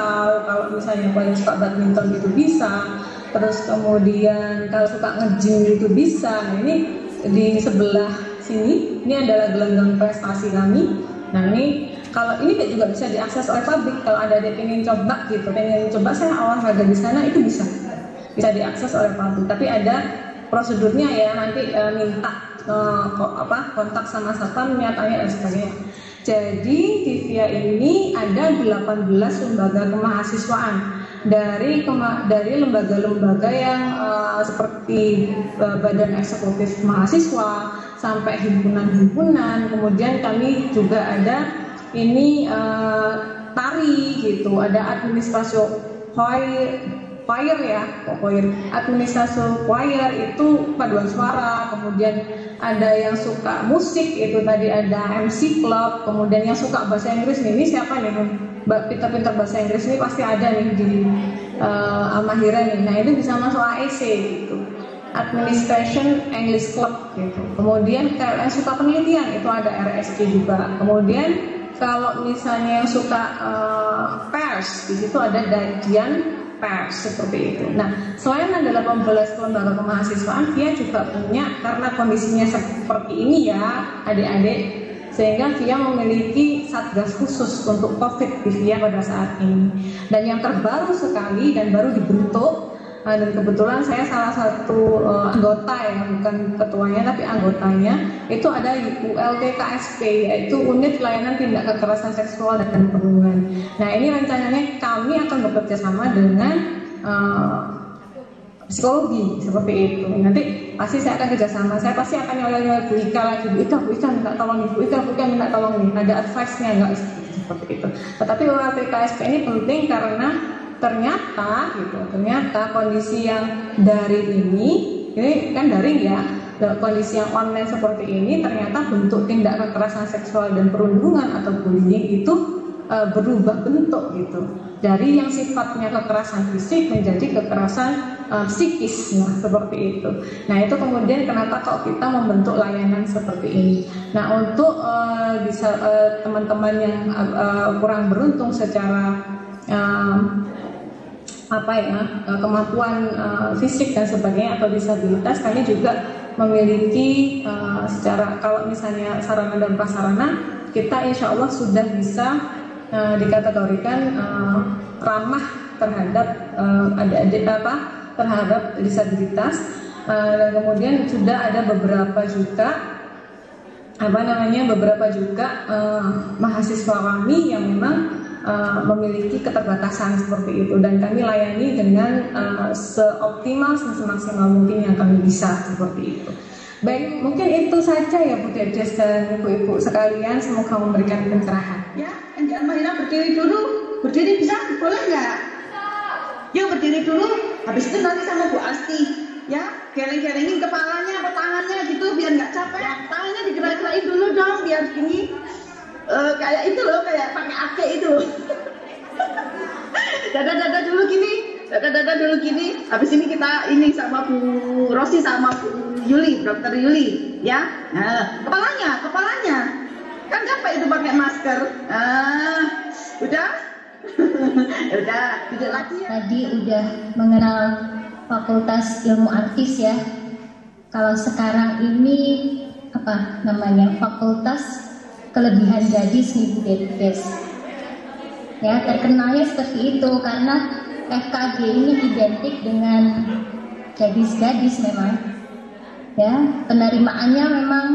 kalau misalnya kalian suka badminton itu bisa, terus kemudian kalau suka nge-gym itu bisa. Nah, ini di sebelah sini, ini adalah gelanggang prestasi kami. Nah, ini kalau ini juga bisa diakses oleh publik. Kalau ada adik pengen coba gitu, pengen coba saya olahraga di sana, itu bisa diakses oleh publik. Tapi ada prosedurnya ya, nanti minta kontak sama satpamnya, tanya dan sebagainya. Jadi di VIA ini ada 18 lembaga kemahasiswaan dari lembaga-lembaga yang seperti Badan Eksekutif Mahasiswa sampai himpunan-himpunan. Kemudian kami juga ada ini tari gitu, ada administrasi choir ya, administrasi choir itu paduan suara. Kemudian ada yang suka musik, itu tadi ada MC club. Kemudian yang suka bahasa Inggris ini siapa nih? Mbak pintar-pintar bahasa Inggris ini pasti ada nih di Al-Mahira nih. Nah, itu bisa masuk AEC gitu, Administration English Club gitu. Kemudian kalau yang suka penelitian itu ada RSC juga. Kemudian kalau misalnya yang suka pers, di situ ada Dian Pers, seperti itu. Nah, selain ada 18 lembaga kemahasiswaan, VIA juga punya, karena kondisinya seperti ini ya adik-adik, sehingga VIA memiliki satgas khusus untuk COVID di VIA pada saat ini. Dan yang terbaru sekali dan baru dibentuk, dan kebetulan saya salah satu anggota ya, bukan ketuanya tapi anggotanya, itu ada ULT-KSP, yaitu Unit Layanan Tindak Kekerasan Seksual dan Perlindungan. Nah, ini rencananya kami akan bekerja sama dengan psikologi seperti itu. Nanti pasti saya akan kerjasama, saya pasti akan nyolong Bu Ika lagi, Bu Ika minta tolong nih, Bu Ika minta tolong nih, ada advice-nya nggak seperti itu. Tetapi ULTKSP ini penting karena ternyata kondisi yang daring ini kan daring ya, kondisi yang online seperti ini ternyata bentuk tindak kekerasan seksual dan perundungan atau bullying itu berubah bentuk gitu, dari yang sifatnya kekerasan fisik menjadi kekerasan psikis, nah seperti itu. Nah itu kemudian kenapa kok kita membentuk layanan seperti ini. Nah untuk bisa teman-teman yang kurang beruntung secara kemampuan fisik dan sebagainya atau disabilitas, kami juga memiliki secara, kalau misalnya sarana dan prasarana kita insya Allah sudah bisa dikategorikan ramah terhadap adik-adik terhadap disabilitas, dan kemudian sudah ada beberapa juga mahasiswa kami yang memang memiliki keterbatasan seperti itu, dan kami layani dengan seoptimal semaksimal mungkin yang kami bisa seperti itu. Baik, mungkin itu saja ya Bu Dedes dan Ibu-ibu sekalian, semoga memberikan pencerahan. Ya, Anjir Mahira berdiri dulu. Berdiri bisa? Boleh nggak? Yuk berdiri dulu. Habis itu nanti sama Bu Asti, ya, geleng-gelengin kepalanya atau tangannya gitu biar nggak capek. Tangannya digerak-gerakin dulu dong biar gini. Kayak itu loh, kayak pakai ake itu. Dada-dada dulu gini. Dada-dada dulu gini. Habis ini kita ini sama Bu Rosi sama Bu Yuli, Dokter Yuli, ya. Nah, kepalanya. Kan capek itu pakai masker. Udah? Udah, duduk lagi ya. Tadi udah mengenal Fakultas Ilmu Artis ya. Kalau sekarang ini apa namanya? Fakultas Kelebihan Gadis nih Bu Dedes. Ya, terkenalnya seperti itu karena FKG ini identik dengan gadis-gadis memang. Ya, penerimaannya memang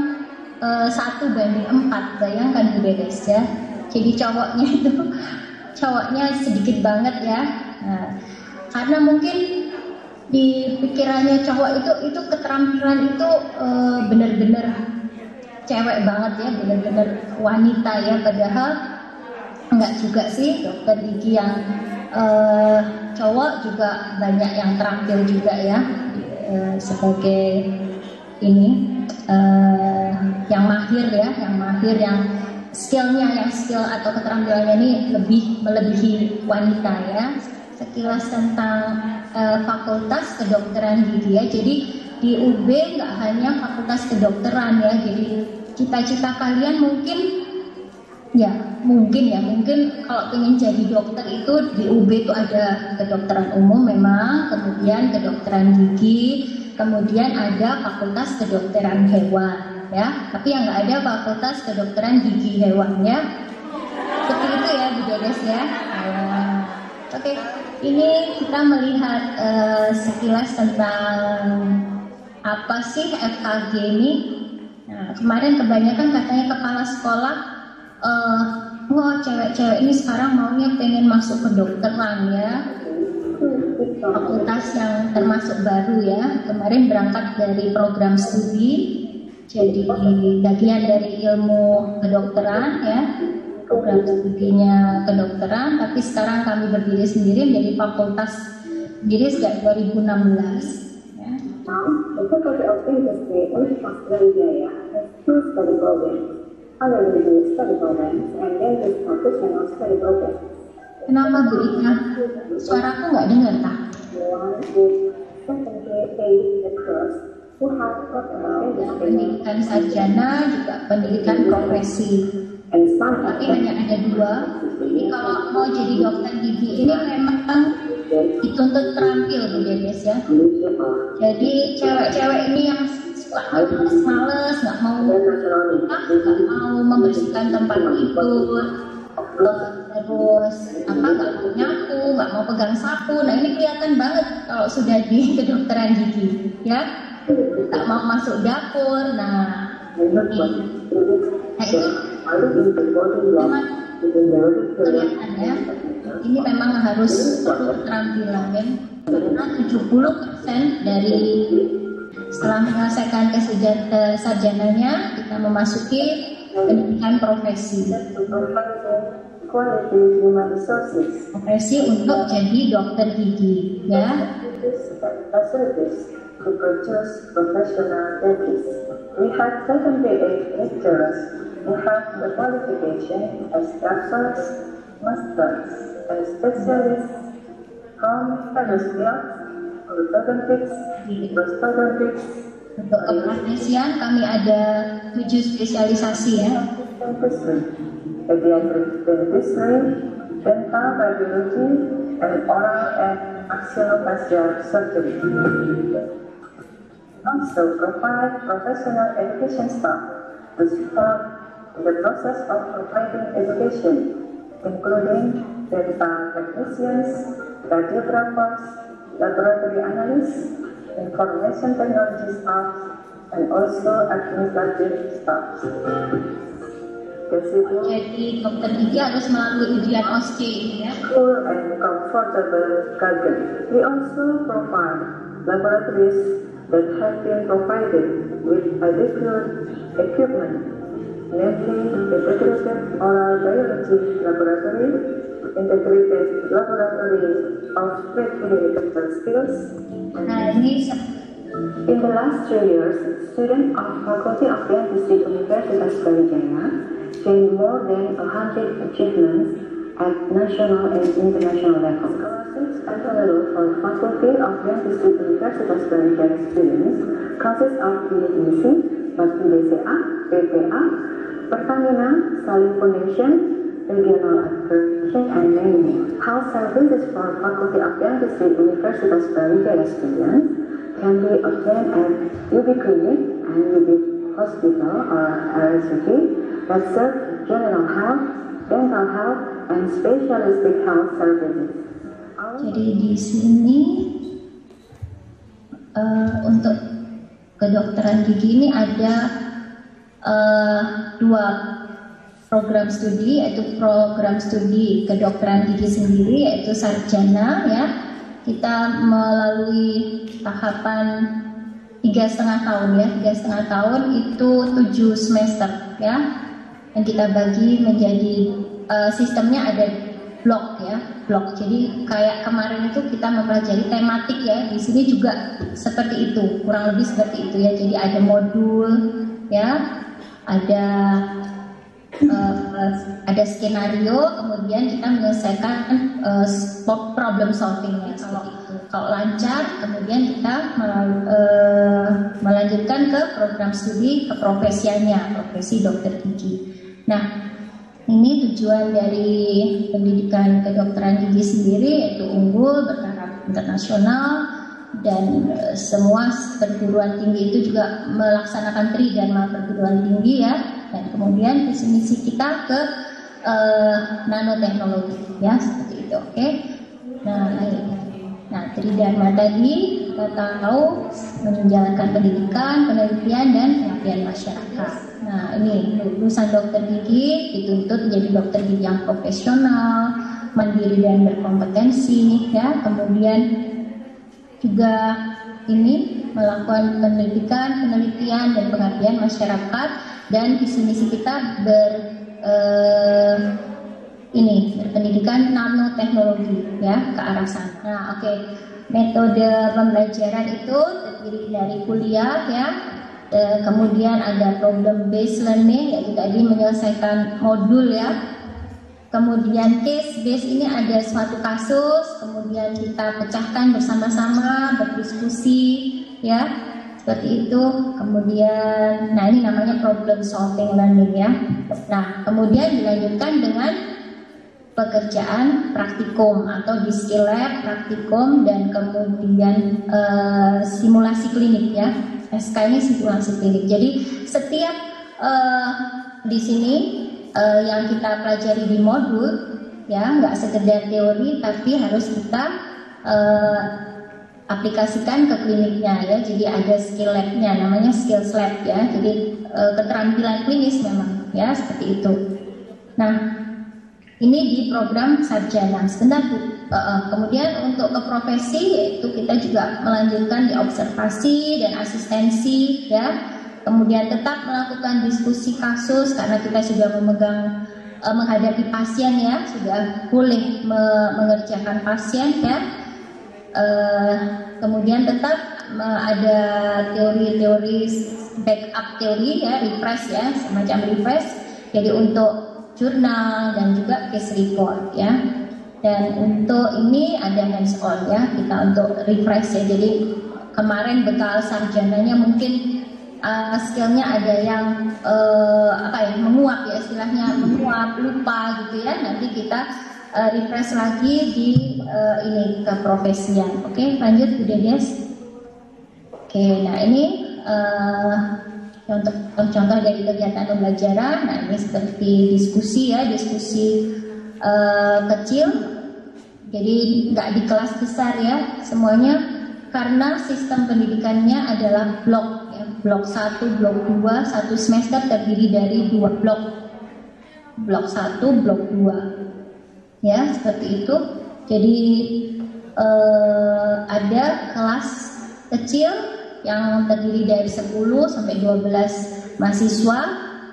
1:4, bayangkan Bu Dedes ya. Jadi cowoknya sedikit banget ya. Nah, karena mungkin di pikirannya cowok itu keterampilan itu benar-benar cewek banget ya, benar-benar wanita ya, padahal enggak juga sih. Dokter gigi yang cowok juga banyak yang terampil juga ya, sebagai ini yang mahir ya, yang skill atau keterampilannya ini lebih melebihi wanita ya. Sekilas tentang Fakultas Kedokteran Gigi ya. Jadi di UB nggak hanya Fakultas Kedokteran ya. Jadi cita-cita kalian mungkin kalau pengen jadi dokter itu di UB itu ada kedokteran umum memang, kemudian kedokteran gigi, kemudian ada Fakultas Kedokteran Hewan ya. Tapi yang nggak ada Fakultas Kedokteran Gigi Hewan ya. Seperti itu ya Bu Dedes ya. Oke, ini kita melihat sekilas tentang apa sih FKG ini. Nah, kemarin kebanyakan katanya kepala sekolah, cewek-cewek ini sekarang maunya pengen masuk kedokteran ya. Fakultas yang termasuk baru ya. Kemarin berangkat dari program studi, jadi bagian dari ilmu kedokteran ya. Program studinya kedokteran, tapi sekarang kami berdiri sendiri menjadi fakultas sendiri sejak 2016 ya. The Faculty of Dentistry Universitas Brawijaya has two study programs, undergraduate study programs and dentist professional study programs. Kenapa Bu Ika? Suaraku nggak dengar tak? One is secondary paid course who have Pendidikan sarjana juga pendidikan profesi. Tapi hanya ada 2. Jadi kalau mau jadi dokter gigi ini memang dituntut terampil Bu Dedes ya. Jadi cewek-cewek ini yang suka males, nggak mau membersihkan tempat tidur, terus nggak mau nyapu, nggak mau pegang sapu. Nah ini kelihatan banget kalau sudah di kedokteran gigi ya, nggak mau masuk dapur. Nah itu memang kelihatan ya. Ini memang harus perlu keterampilan kan. 70% dari setelah menyelesaikan sarjananya kita memasuki pendidikan profesi. Profesi untuk jadi dokter gigi, ya. To produce professional dentists. We have 78 lecturers who have the qualification as doctors, masters, and specialists from pedestrians, orthodontics, prosthodontics. Untuk keprofesian kami ada 7 spesialisasi, ya. Dentistry, pediatric dentistry, dental radiology, and oral and maxillofacial surgery. Also provide professional education staff to support the process of providing education, including dental technicians, radiographers, laboratory analysts, information technology staff, and also administrative staff. Jadi dokter gigi harus melalui ujian OSCE, ya. Cool and comfortable garden. We also provide laboratories that have been provided with adequate equipment, namely integrated oral biology laboratory, integrated laboratory of preclinical skills. Nah, ini In the last 3 years, students of Faculty of Dentistry Universitas Brawijaya gained more than 100 achievements at national and international level. Scholarships available for Faculty of Dentistry Universitas Brawijaya students consist of BDC, BCA, PPA, Pertamina, Saling Foundation, Regional Accreditation, and many more. Health services for Faculty of Dentistry Universitas Brawijaya students can be obtained at UB Clinic and UB Hospital or RSUD that serve general health, dental health, and specialistic health services. Jadi di sini untuk kedokteran gigi ini ada 2 program studi, yaitu program studi kedokteran gigi sendiri, yaitu sarjana, ya. Kita melalui tahapan 3,5 tahun, ya. 3,5 tahun itu 7 semester, ya. Yang kita bagi menjadi sistemnya ada blok, ya, blok. Jadi kayak kemarin itu kita mempelajari tematik, ya. Di sini juga seperti itu, kurang lebih seperti itu, ya. Jadi ada modul, ya, ada skenario, kemudian kita menyelesaikan problem solving, ya. Kalau lancar, kemudian kita melanjutkan ke program studi keprofesiannya, profesi dokter gigi. Nah, ini tujuan dari pendidikan kedokteran gigi sendiri, yaitu unggul, bertaraf internasional, dan semua perguruan tinggi itu juga melaksanakan tri dan perguruan tinggi, ya. Dan kemudian visi misi kita ke nanoteknologi, ya, seperti itu. Oke. Nah, Tridharma tadi kita tahu menjalankan pendidikan, penelitian, dan pengabdian masyarakat. Nah, ini lulusan dokter gigi dituntut menjadi dokter gigi yang profesional, mandiri dan berkompetensi, ya. Kemudian juga ini melakukan pendidikan, penelitian, dan pengabdian masyarakat, dan visi misi kita berpendidikan nanoteknologi, ya, ke arah sana. Nah, oke. Metode pembelajaran itu terdiri dari kuliah, ya. Kemudian ada problem based learning, yaitu tadi menyelesaikan modul, ya. Kemudian case based ini ada suatu kasus, kemudian kita pecahkan bersama-sama, berdiskusi, ya, seperti itu. Kemudian, nah, ini namanya problem solving learning, ya. Nah, kemudian dilanjutkan dengan pekerjaan praktikum atau di skill lab, praktikum, dan kemudian simulasi klinik, ya. SK ini simulasi klinik. Jadi setiap di sini yang kita pelajari di modul, ya, nggak sekedar teori, tapi harus kita aplikasikan ke kliniknya, ya. Jadi ada skill labnya, namanya skills lab, ya. Jadi keterampilan klinis memang, ya, seperti itu. Nah, Ini di program sarjana. Sebentar Bu. Kemudian untuk ke profesi yaitu kita juga melanjutkan di observasi dan asistensi ya. Kemudian tetap melakukan diskusi kasus karena kita sudah memegang menghadapi pasien ya, sudah boleh mengerjakan pasien ya. Kemudian tetap ada teori-teori backup teori ya, refresh ya, semacam refresh. Jadi untuk jurnal dan juga case report ya. Dan untuk ini ada hands on ya, kita untuk refresh ya. Jadi kemarin bekal sarjananya mungkin skillnya ada yang menguap ya, istilahnya menguap, lupa gitu ya. Nanti kita refresh lagi di ini keprofesian. Oke, lanjut Bu Dedes. Oke, nah ini contoh dari kegiatan pembelajaran. Nah ini seperti diskusi ya, diskusi kecil. Jadi nggak di kelas besar ya semuanya, karena sistem pendidikannya adalah blok ya, blok 1, blok 2, satu semester terdiri dari 2 blok. Blok 1, blok 2. Ya, seperti itu. Jadi ada kelas kecil yang terdiri dari 10 sampai 12 mahasiswa.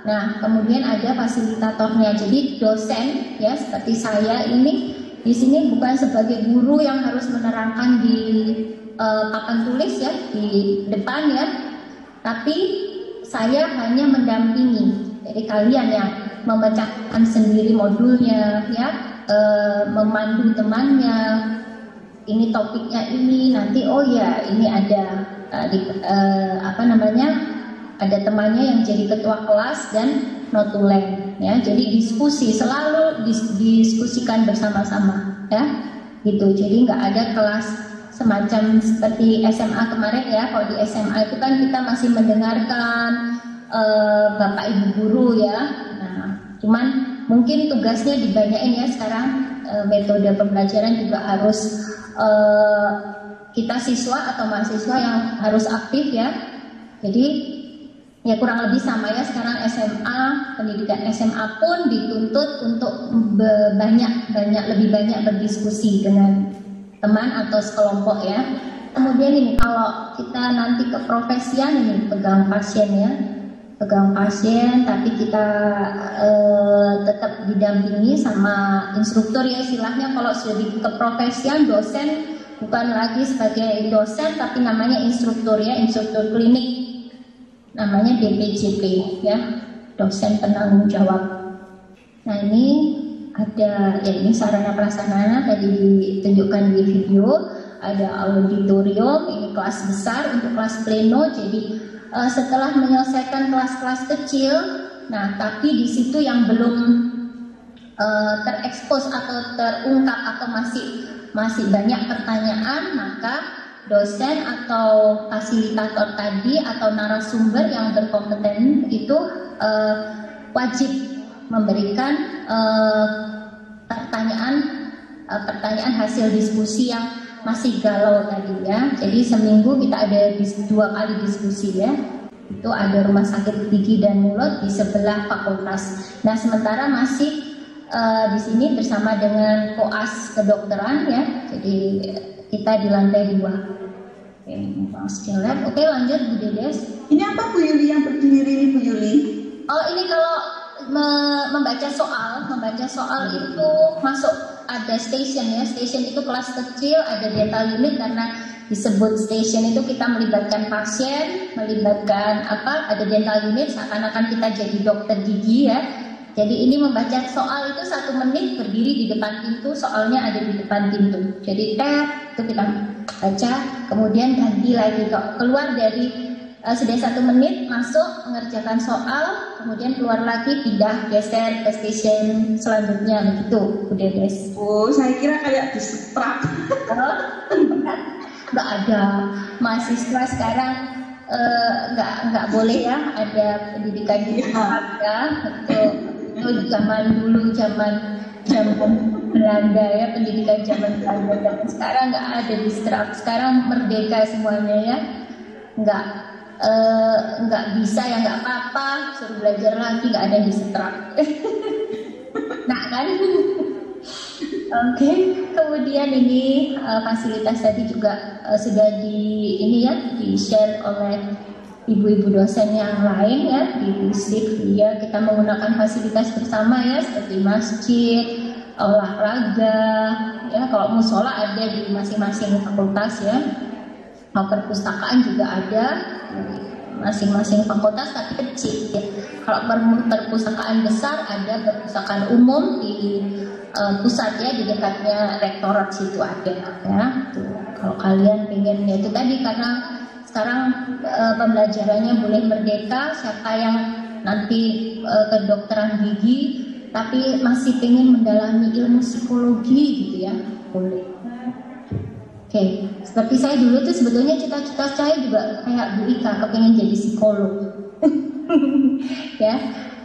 Nah, kemudian ada fasilitatornya. Jadi dosen ya seperti saya ini di sini bukan sebagai guru yang harus menerangkan di papan tulis ya di depan ya, tapi saya hanya mendampingi. Jadi kalian yang memecahkan sendiri modulnya ya, memandu temannya. Ini topiknya ini, nanti oh ya ini ada ada temannya yang jadi ketua kelas dan notulen ya. Jadi diskusi, selalu diskusikan bersama-sama ya. Gitu. Jadi nggak ada kelas semacam seperti SMA kemarin ya. Kalau di SMA itu kan kita masih mendengarkan Bapak Ibu guru ya. Nah, cuman mungkin tugasnya dibanyain ya sekarang, metode pembelajaran juga harus kita siswa atau mahasiswa yang harus aktif ya. Jadi ya kurang lebih sama ya sekarang SMA, pendidikan SMA pun dituntut untuk lebih banyak berdiskusi dengan teman atau sekelompok ya. Kemudian ini kalau kita nanti ke profesian ini pegang pasien ya, pegang pasien tapi kita tetap didampingi sama instruktur ya istilahnya. Kalau sudah di keprofesian dosen bukan lagi sebagai dosen tapi namanya instruktur ya, instruktur klinik. Namanya DPJP ya, dosen penanggung jawab. Nah ini ada ya ini sarana prasarana tadi ditunjukkan di video, ada auditorium, ini kelas besar untuk kelas pleno. Jadi setelah menyelesaikan kelas-kelas kecil, nah tapi di situ yang belum terekspos atau terungkap atau masih banyak pertanyaan, maka dosen atau fasilitator tadi atau narasumber yang berkompeten itu wajib memberikan pertanyaan hasil diskusi yang masih galau tadi ya. Jadi seminggu kita ada 2 kali diskusi ya. Itu ada rumah sakit gigi dan mulut di sebelah fakultas. Nah sementara masih di sini bersama dengan koas kedokteran ya. Jadi kita di lantai 2. Oke, lanjut Bu Dedes. Ini apa Bu Yuli yang berdiri ini Bu Yuli? Oh ini kalau membaca soal itu masuk ada station ya. Station itu kelas kecil, ada dental unit karena disebut station itu kita melibatkan pasien, melibatkan ada dental unit seakan-akan kita jadi dokter gigi ya. Jadi ini membaca soal itu 1 menit berdiri di depan pintu, soalnya ada di depan pintu. Jadi itu kita baca, kemudian ganti lagi keluar dari sudah 1 menit masuk mengerjakan soal, kemudian keluar lagi pindah geser ke station selanjutnya begitu Bu Dedes. Oh saya kira kayak disetrap. Nggak ada mahasiswa sekarang nggak boleh ya ada pendidikan di ya itu zaman dulu zaman Belanda ya, pendidikan zaman Belanda. Dan sekarang nggak ada di strap, sekarang merdeka semuanya ya, nggak bisa ya nggak apa-apa, suruh belajar lagi, nggak ada di strap. Nah kan. Oke, kemudian ini fasilitas tadi juga sudah di share oleh ibu-ibu dosen yang lain ya di SIP ya, kita menggunakan fasilitas bersama ya seperti masjid, olahraga ya, kalau musola ada di masing-masing fakultas ya, perpustakaan juga ada masing-masing fakultas tapi kecil ya. Kalau perpustakaan besar ada perpustakaan umum di pusat ya, di dekatnya rektorat situ ada ya. Tuh, kalau kalian pengen ya itu tadi, karena sekarang pembelajarannya boleh merdeka, siapa yang nanti kedokteran gigi tapi masih pengen mendalami ilmu psikologi gitu ya, boleh. Oke, seperti saya dulu tuh sebetulnya cita-cita saya juga kayak Bu Ika, kepengen jadi psikolog. ya,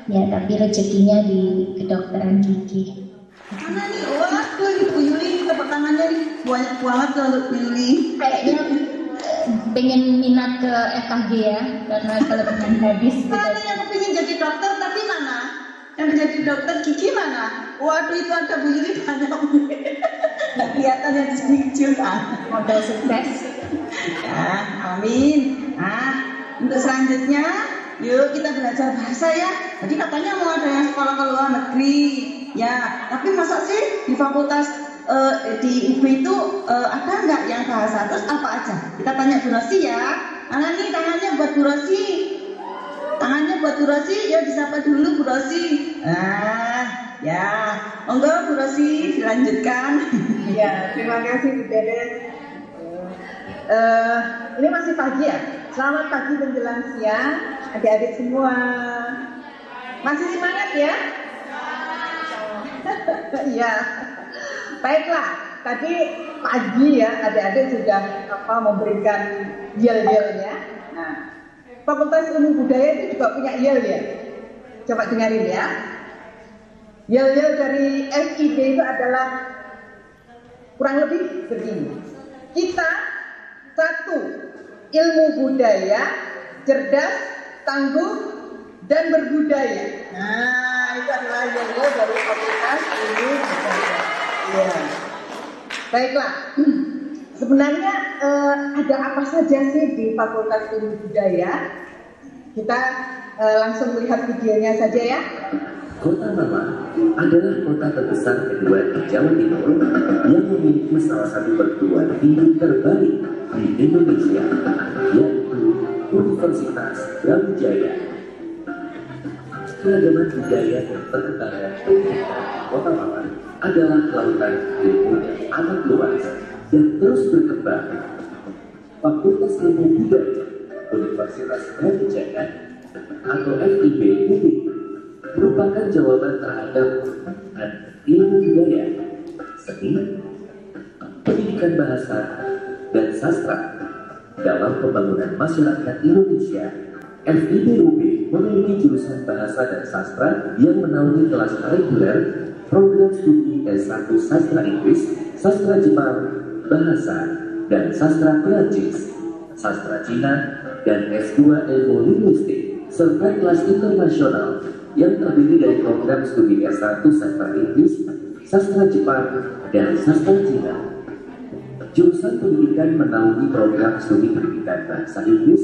tapi rezekinya di kedokteran gigi. Mana nih, waduh Ibu Yuli, tepuk tangannya nih, banyak banget kalau Yuli. Kayaknya pengen minat ke FKG ya, karena kelebihan hadis. Mana yang pengen jadi dokter, tapi mana? Yang menjadi dokter gigi mana? Waduh, itu ada Bu Yuli banyak. Nggak kelihatan yang di sini kecil kan? Modal sukses. Ya, amin. Nah, untuk selanjutnya, yuk kita belajar bahasa ya. Tadi katanya mau ada yang sekolah ke luar negeri. Ya, tapi masa sih di fakultas di UB itu ada nggak yang bahasa? Terus apa aja? Kita tanya Bu Rosi ya. Mana nih tangannya buat Bu Rosi? Tangannya buat Bu Rosi, ya disapa dulu Bu Rosi. Nah, ya, monggo Bu Rosi dilanjutkan. Ya, terima kasih Bu Dedes. Ini masih pagi ya. Selamat pagi menjelang siang, adik-adik semua. Masih semangat ya? Iya. Baiklah, tadi pagi ya adik-adik sudah memberikan yel-yelnya. Nah, Fakultas Ilmu Budaya itu juga punya yel ya. Coba dengarin ya. Yel-yel dari FIB itu adalah kurang lebih begini. Kita satu, ilmu budaya, cerdas, tangguh, dan berbudaya. Nah, itu adalah yel-yel dari Fakultas Ilmu Budaya. Ya. Baiklah. Sebenarnya ada apa saja sih di Fakultas Ilmu Budaya? Kita langsung melihat videonya saja ya. Kota Malang adalah kota terbesar kedua di Jawa Timur yang memiliki salah satu perguruan tinggi terbaik di Indonesia, yaitu Universitas Brawijaya. Keragaman budaya dan perkembangan pendidikan Kota Malang adalah lautan ilmu yang amat luas dan terus berkembang. Fakultas Ilmu Budaya Universitas Brawijaya atau FIB UB merupakan jawaban terhadap ilmu budaya, seni, pendidikan bahasa, dan sastra dalam pembangunan masyarakat Indonesia. FIB UB memiliki jurusan bahasa dan sastra yang menaungi kelas reguler, program studi S1 sastra Inggris, sastra Jepang, bahasa, dan sastra Perancis, sastra Cina, dan S2 ilmu linguistik, serta kelas internasional yang terdiri dari program studi S1 sastra Inggris, sastra Jepang, dan sastra Cina. Jurusan pendidikan menaungi program studi pendidikan bahasa Inggris,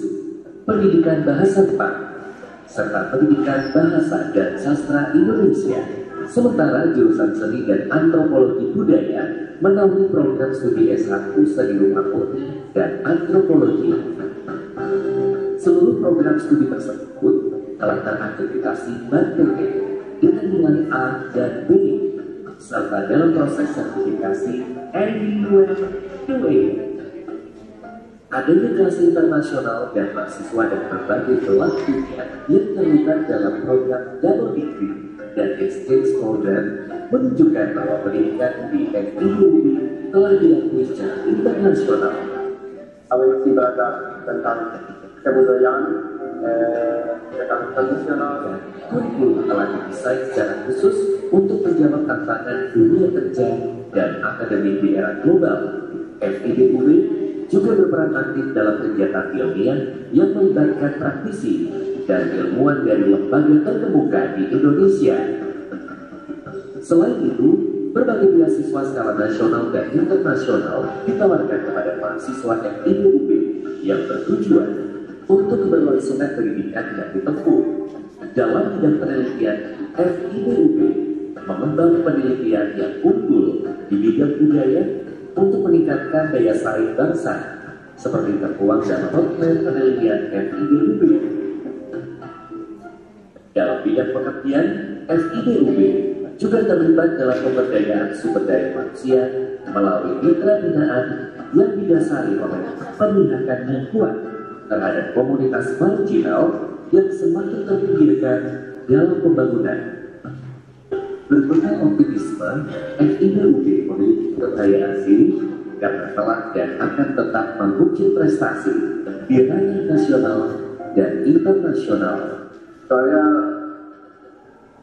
pendidikan bahasa Jepang, serta pendidikan bahasa dan sastra Indonesia. Sementara jurusan seni dan antropologi budaya menaungi program studi S1 seni rupa putih dan antropologi. Seluruh program studi tersebut telah terakreditasi BAN-PT dengan nilai A dan B, serta dalam proses sertifikasi NUA. Adanya kelas internasional dan mahasiswa dari berbagai belahan dunia yang terlibat dalam program double degree dan exchange program menunjukkan bahwa pendidikan di FIUB telah diakui secara internasional. Awal ibadah tentang kebudayaan tentang tradisional dan kurikulum telah didesain secara khusus untuk menjawab tantangan dunia kerja dan akademik di era global. FIUB juga berperan aktif dalam kegiatan ilmiah yang melibatkan praktisi dan ilmuwan dari lembaga terkemuka di Indonesia. Selain itu, berbagai beasiswa skala nasional dan internasional ditawarkan kepada mahasiswa FIB-UB yang bertujuan untuk keberlangsungan pendidikan yang ditempuh. Dalam bidang penelitian, FIB-UB mengembang penelitian yang unggul di bidang budaya untuk meningkatkan daya saing bangsa, seperti tertuang dalam roadmap penelitian FIB-UB. Dalam bidang pengabdian, FIB-UB juga terlibat dalam pemberdayaan sumber daya manusia melalui mitra binaan yang didasari oleh pemihakan yang kuat terhadap komunitas marginal yang semakin terpinggirkan dalam pembangunan. Berbagai optimisme, FIB-UB memiliki kekayaan diri karena telah dan akan tetap mengukir prestasi di ranah nasional dan internasional. Saya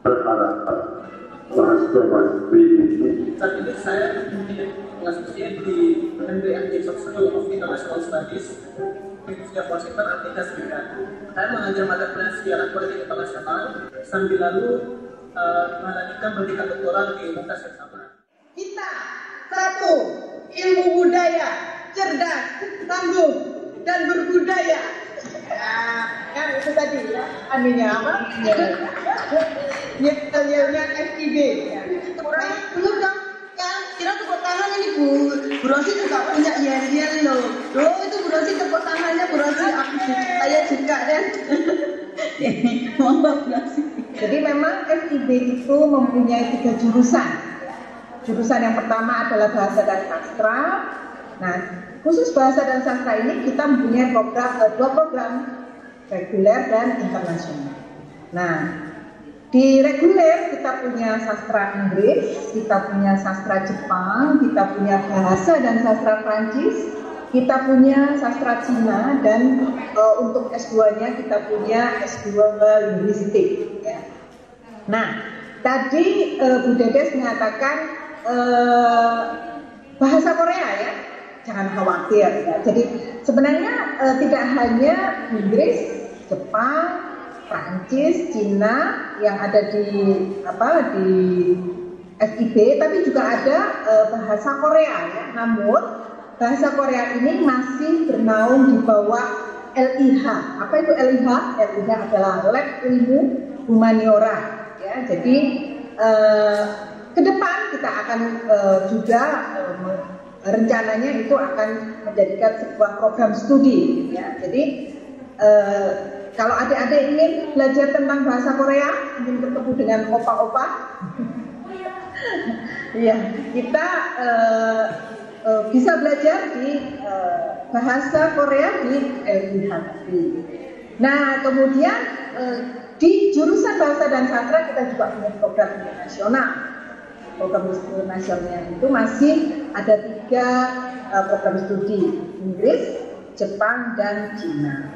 berharap mahasiswa ini. Saat ini saya mengasosiasi di MBA School of International Studies University of Washington, Amerika Serikat. Saya mengajar mata pelajaran sejarah politik internasional sambil lalu melanjutkan pendidikan doktoral di universitas yang sama. Kita satu, ilmu budaya, cerdas, tangguh, dan berbudaya. Ya, kan itu tadi ya, anunya apa? Yel-yelnya FIB. Kurang dulu dong. Kan kira tepuk tangan ini Bu Rosi juga punya yel-yel loh. Loh itu Bu Rosi tepuk tangannya Bu Rosi, saya juga dan monggo Bu Rosi. Jadi memang FIB itu mempunyai 3 jurusan. Jurusan yang pertama adalah bahasa dan sastra. Nah, khusus bahasa dan sastra ini kita mempunyai dua program, reguler dan internasional. Nah, di reguler kita punya sastra Inggris, kita punya sastra Jepang, kita punya bahasa dan sastra Prancis, kita punya sastra Cina, dan untuk S2-nya kita punya S2 linguistik. Ya. Nah, tadi Bu Dedes mengatakan bahasa Korea ya, jangan khawatir ya. Jadi sebenarnya tidak hanya Inggris, Jepang, Prancis, Cina yang ada di FIB, tapi juga ada bahasa Korea ya. Namun bahasa Korea ini masih bernaung di bawah LIH. Apa itu LIH? LIH adalah Lab Ilmu Humaniora ya. Jadi ke depan kita akan juga rencananya itu akan menjadikan sebuah program studi ya. Jadi kalau adik-adik ingin belajar tentang bahasa Korea, ingin ketemu dengan opa-opa, ya kita bisa belajar di bahasa Korea di LIH. Nah, kemudian di jurusan bahasa dan sastra kita juga punya program internasional. Program internasionalnya itu masih ada 3 program studi, Inggris, Jepang, dan Cina.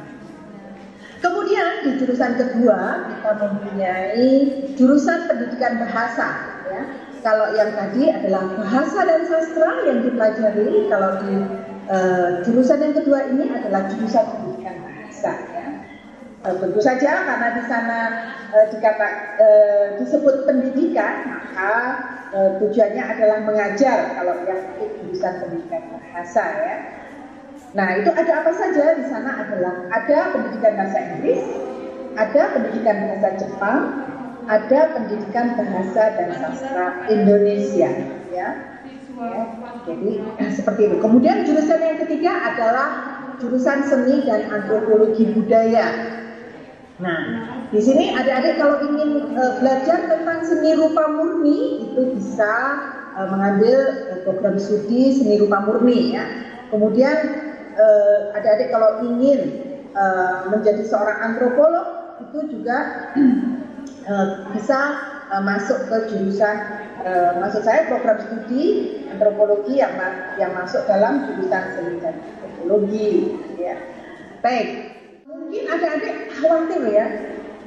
Kemudian di jurusan kedua kita mempunyai jurusan pendidikan bahasa. Ya. Kalau yang tadi adalah bahasa dan sastra yang dipelajari, kalau di jurusan yang kedua ini adalah jurusan pendidikan bahasa. Ya. Tentu saja karena di sana disebut pendidikan, maka tujuannya adalah mengajar. Kalau yang jurusan pendidikan bahasa ya. Nah, itu ada apa saja di sana adalah ada pendidikan bahasa Inggris, ada pendidikan bahasa Jepang, ada pendidikan bahasa dan sastra Indonesia, ya. Jadi seperti itu. Kemudian jurusan yang ketiga adalah jurusan seni dan antropologi budaya. Nah, di sini adik-adik kalau ingin belajar tentang seni rupa murni itu bisa mengambil program studi seni rupa murni, ya. Kemudian adik-adik kalau ingin menjadi seorang antropolog itu juga bisa masuk ke jurusan, maksud saya program studi antropologi yang masuk dalam jurusan seni dan antropologi. Ya. Baik, mungkin adik-adik khawatir ya,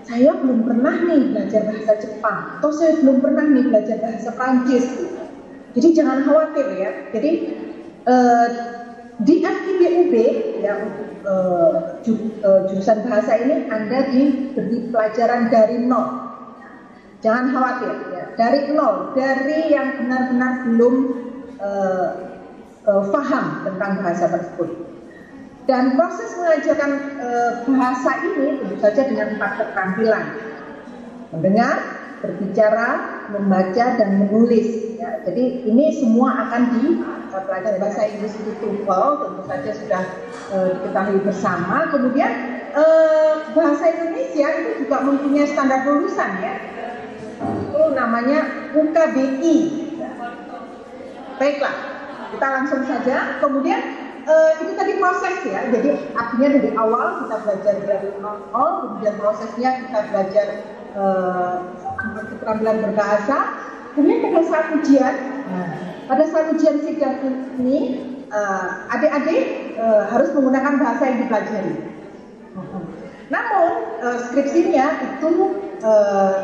saya belum pernah nih belajar bahasa Jepang, atau saya belum pernah nih belajar bahasa Prancis. Jadi jangan khawatir ya. Jadi di FIB-UB ya, jurusan bahasa ini Anda diberi pelajaran dari nol. Jangan khawatir, ya. Dari nol, dari yang benar-benar belum paham tentang bahasa tersebut. Dan proses mengajarkan bahasa ini tentu saja dengan 4 keterampilan: mendengar, berbicara, membaca, dan menulis. Ya, jadi ini semua akan dipelajari. Bahasa Inggris itu TOEFL, tentu saja sudah diketahui bersama. Kemudian bahasa Indonesia itu juga mempunyai standar lulusan, ya. Itu namanya UKBI. Baiklah, kita langsung saja. Kemudian itu tadi proses, ya. Jadi artinya dari awal kita belajar dari nol, kemudian prosesnya kita belajar keterampilan berbahasa. Kemudian pada saat ujian sidang ini adik-adik harus menggunakan bahasa yang dipelajari. Namun skripsinya itu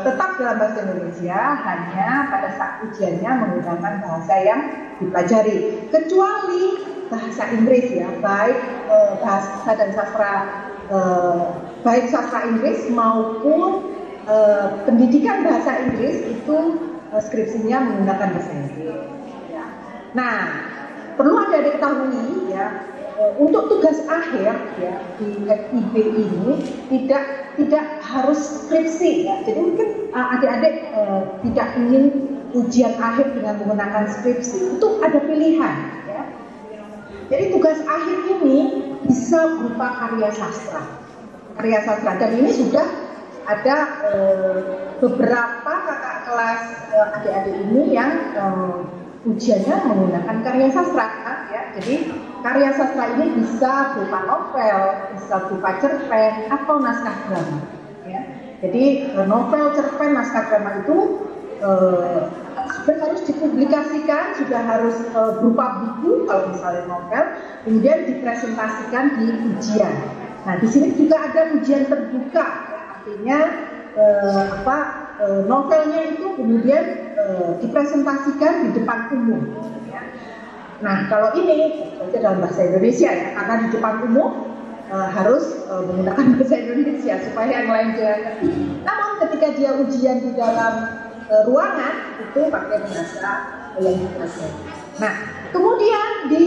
tetap dalam bahasa Indonesia, hanya pada saat ujiannya menggunakan bahasa yang dipelajari, kecuali bahasa Inggris, ya, baik bahasa dan sastra, baik sastra Inggris maupun pendidikan bahasa Inggris itu skripsinya menggunakan bahasa Inggris. Ya. Nah, perlu adik-adik ketahui, ya, untuk tugas akhir, ya, di FIB ini tidak harus skripsi, ya. Jadi mungkin adik-adik tidak ingin ujian akhir dengan menggunakan skripsi, itu ada pilihan, ya. Jadi tugas akhir ini bisa berupa karya sastra, dan ini sudah ada beberapa kakak kelas adik-adik ini yang ujiannya menggunakan karya sastra, ya. Jadi karya sastra ini bisa berupa novel, bisa berupa cerpen atau naskah drama, ya. Jadi novel, cerpen, naskah drama itu sudah harus dipublikasikan, sudah harus berupa buku kalau misalnya novel, kemudian dipresentasikan di ujian. Nah, di sini juga ada ujian terbuka, ya. Artinya novelnya itu kemudian dipresentasikan di depan umum, ya. Nah, kalau ini dalam bahasa Indonesia, ya, karena di depan umum harus menggunakan bahasa Indonesia supaya yang lain juga ngerti. Namun ketika dia ujian di dalam ruangan itu pakai bahasa yang dipelajari. Nah, kemudian di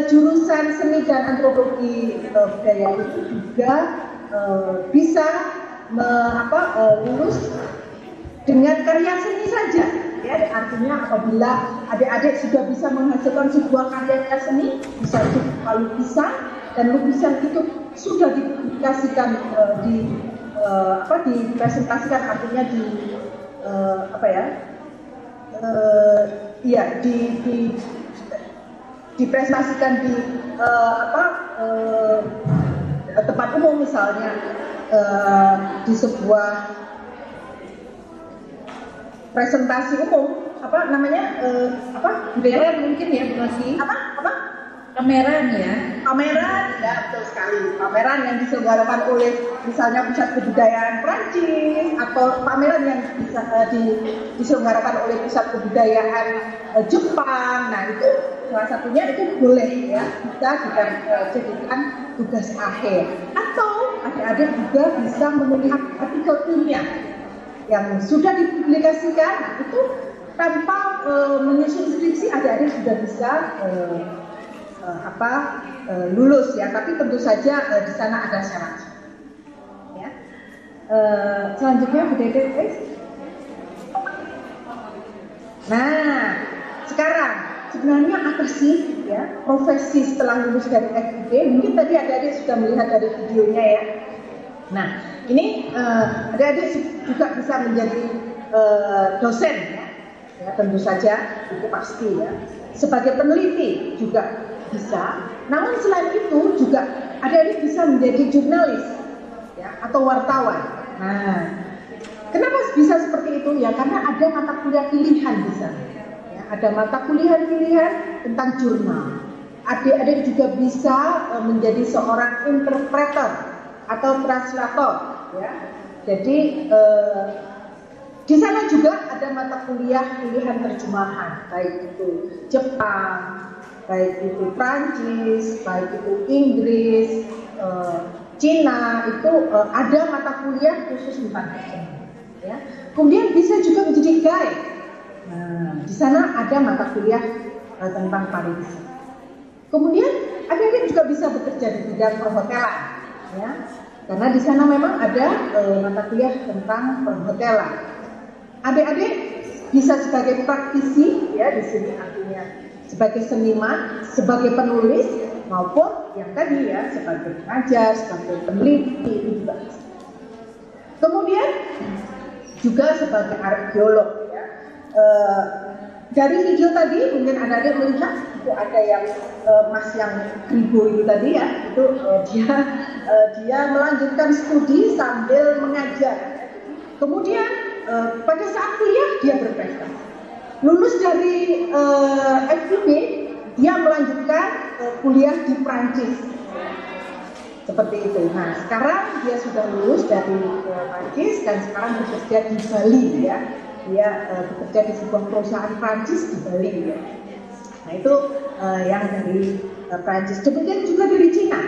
jurusan seni dan antropologi budaya itu juga bisa lulus dengan karya seni saja, ya. Artinya apabila adik-adik sudah bisa menghasilkan sebuah karya seni, bisa berupa lukisan, dan lukisan itu sudah dipublikasikan dipresentasikan, artinya dipresentasikan di tempat umum, misalnya di sebuah presentasi umum, pameran mungkin, ya, Bu Rosi? Pameran, ya? Pameran, ya, betul sekali. Pameran yang diselenggarakan oleh misalnya Pusat Kebudayaan Prancis, atau pameran yang diselenggarakan oleh Pusat Kebudayaan Jepang. Nah, itu salah satunya itu boleh, ya, kita jadikan tugas akhir. Atau adik-adik juga bisa menulis artikel ilmiah yang sudah dipublikasikan, itu tanpa menyusun skripsi, adik-adik sudah bisa lulus, ya. Tapi tentu saja di sana ada syarat, ya. Selanjutnya Bu Dede, please. Nah, sekarang sebenarnya apa sih, ya, profesi setelah lulus dari FIB? Mungkin tadi adik-adik sudah melihat dari videonya, ya. Nah, ini adik-adik juga bisa menjadi dosen, ya, tentu saja itu pasti, ya. Sebagai peneliti juga bisa. Namun selain itu juga adik-adik bisa menjadi jurnalis, ya, atau wartawan. Nah, kenapa bisa seperti itu? Ya, karena ada mata kuliah pilihan di sana. Ya, ada mata kuliah pilihan tentang jurnal. Adik-adik juga bisa menjadi seorang interpreter atau translator, ya. Jadi di sana juga ada mata kuliah pilihan terjemahan, baik itu Jepang, baik itu Prancis, baik itu Inggris, Cina, itu ada mata kuliah khusus tentang terjemahan. Ya. Kemudian bisa juga menjadi guide. Nah, di sana ada mata kuliah tentang pariwisata. Kemudian adik-adik juga bisa bekerja di bidang perhotelan, ya. Karena di sana memang ada mata kuliah tentang perhotelan. Adik-adik bisa sebagai praktisi, ya, di sini artinya sebagai seniman, sebagai penulis, maupun yang tadi ya sebagai pengajar, sebagai peneliti itu juga bisa. Kemudian juga sebagai arkeolog, ya. Dari video tadi mungkin adik-adik melihat itu ada yang mas yang kribo itu tadi ya, itu dia melanjutkan studi sambil mengajar. Kemudian pada saat kuliah dia berprestasi. Lulus dari FIB, dia melanjutkan kuliah di Prancis. Seperti itu. Nah, sekarang dia sudah lulus dari Prancis dan sekarang bekerja di Bali, ya. Dia bekerja di sebuah perusahaan Prancis di Bali, ya. Nah, itu yang dari Prancis. Kemudian juga dari Cina.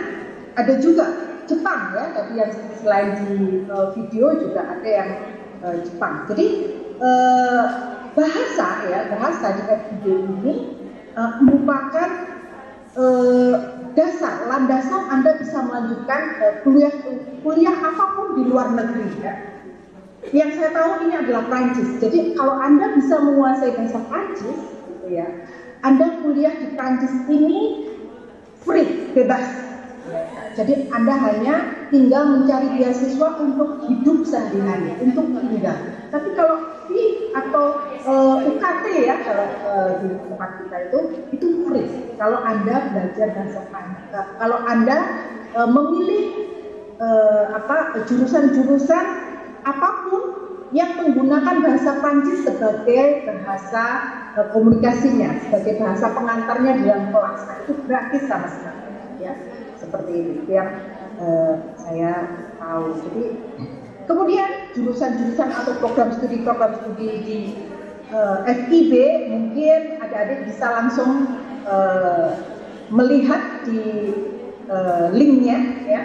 Ada juga Jepang, ya. Tadi yang selain di video juga ada yang Jepang. Jadi bahasa di FIB ini merupakan dasar, landasan Anda bisa melanjutkan kuliah apapun di luar negeri, ya. Yang saya tahu ini adalah Prancis. Jadi kalau Anda bisa menguasai bahasa Prancis, gitu ya, Anda kuliah di Prancis ini free, bebas. Jadi Anda hanya tinggal mencari beasiswa untuk hidup sehari-hari, untuk tinggal. Tapi kalau fee atau UKT, ya, kalau di tempat kita itu free. Kalau Anda belajar bahasa Prancis, kalau Anda memilih jurusan-jurusan apapun yang menggunakan bahasa Prancis sebagai bahasa komunikasinya, sebagai bahasa pengantarnya dalam kelas, nah, itu gratis sama sekali, ya. Seperti itu yang saya tahu. Jadi kemudian jurusan-jurusan atau program studi di FIB mungkin adik-adik bisa langsung melihat di linknya, ya.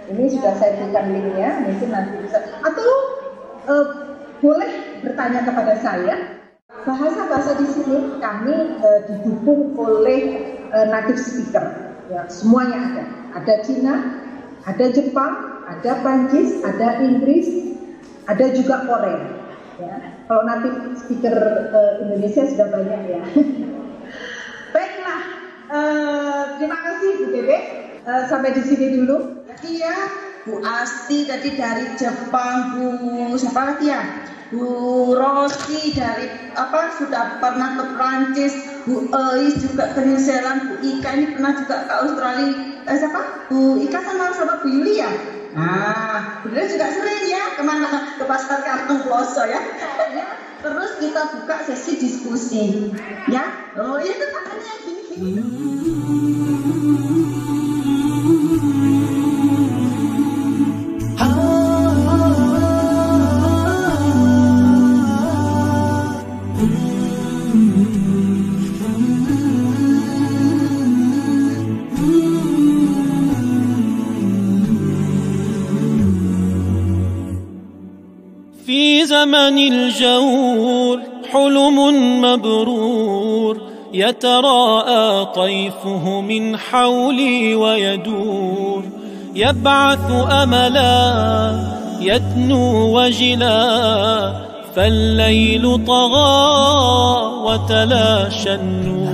Ini sudah saya berikan linknya, mungkin nanti bisa, atau boleh bertanya kepada saya. Bahasa-bahasa di sini kami didukung oleh native speaker, ya, semuanya ada. Ada Cina, ada Jepang, ada Prancis, ada Inggris, ada juga Korea. Ya. Kalau native speaker Indonesia sudah banyak, ya. Baiklah, terima kasih Bu Dede. Sampai di sini dulu. Iya, Bu Asti tadi dari Jepang, Bu siapa lagi ya? Bu Rosi dari sudah pernah ke Prancis, Bu Eis juga ke New Zealand, Bu Ika ini pernah juga ke Australia. Bu Ika sama Bu Yuli ya? Nah, Bu Dede juga sering ya kemana, ke pasar Kantong Ploso, ya. Terus kita buka sesi diskusi, ya. Oh ya, itu tangannya gini. في زمن الجور حلم مبرور يتراءى طيفه من حولي ويدور يبعث أملا يدنو وجلا فالليل طغى وتلاشى النور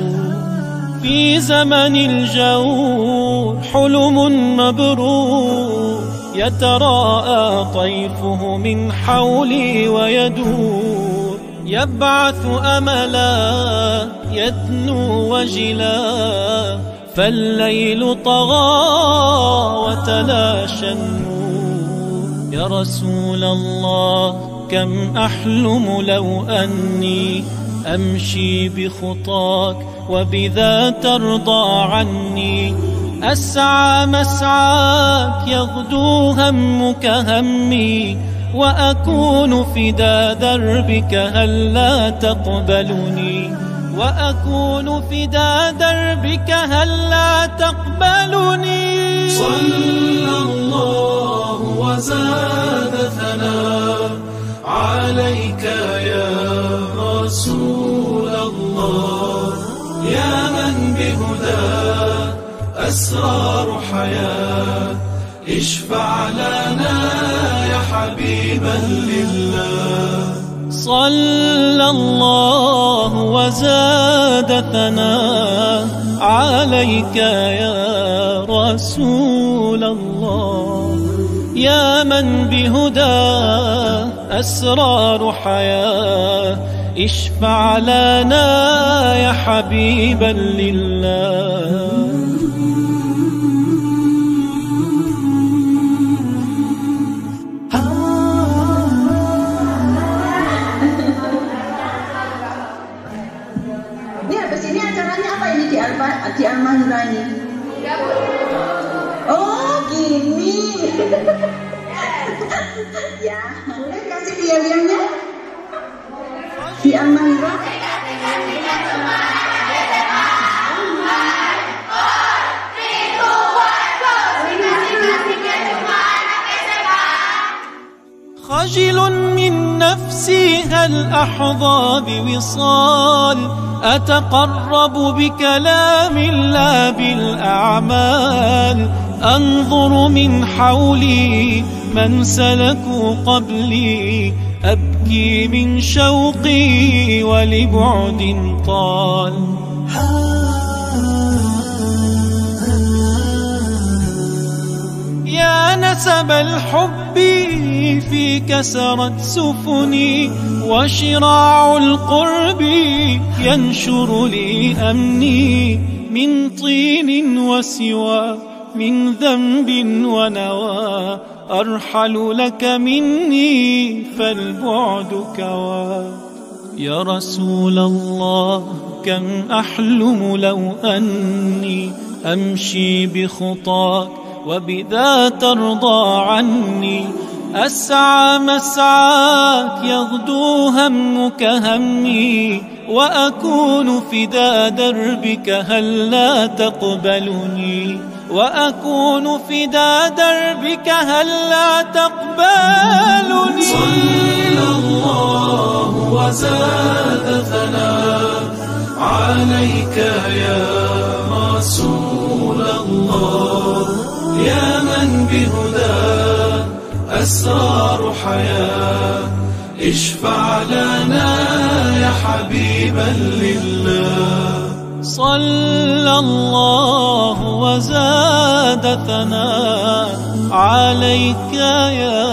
في زمن الجور حلم مبرور يتراءى طيفه من حولي ويدور يبعث أملا يدنو وجلا فالليل طغى وتلاشى النور يا رسول الله كم أحلم لو أني أمشي بخطاك وبذا ترضى عني أسعى مسعاك يغدو همك همي وأكون فدا دربك هلا تقبلني وأكون فدا دربك هلا تقبلني صلى الله وزاد ثناء على أسرار حياة اشفع لنا يا حبيبا لله. صلى الله وزاد ثناه عليك يا رسول الله، يا من بهداه أسرار حياة اشفع لنا يا حبيبا لله. Ini habis ini acaranya apa ini di Al-Mahira ini? Oh gini. Ya, boleh kasih liang-liangnya di Al-Mahira. خجل من نفسي هل أحظى بوصال، أتقرب بكلام لا بالأعمال، أنظر من حولي من سلكوا قبلي، أبكي من شوقي ولبعد طال. يا نسب الحب فيك سرت سفني، وشراع القرب ينشر لي أمني، من طين وسوى من ذنب ونوى، أرحل لك مني فالبعد كوى. يا رسول الله كم أحلم لو أني أمشي بخطاك وبذا ترضى عني، أسعى مسعاك يغدو همك همي، وأكون فدا دربك هل لا تقبلني، وأكون فدا دربك هل لا تقبلني. صلى الله وزاد ثناء عليك يا رسول الله، يا من بهداه أسرار حياة اشفع لنا يا حبيبا لله. صلى الله وزاد ثناء عليك يا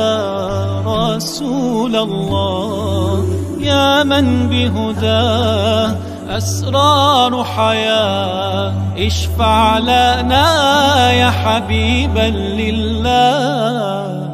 رسول الله، يا من بهداه أسرار حياة اشفع لنا يا حبيبا لله.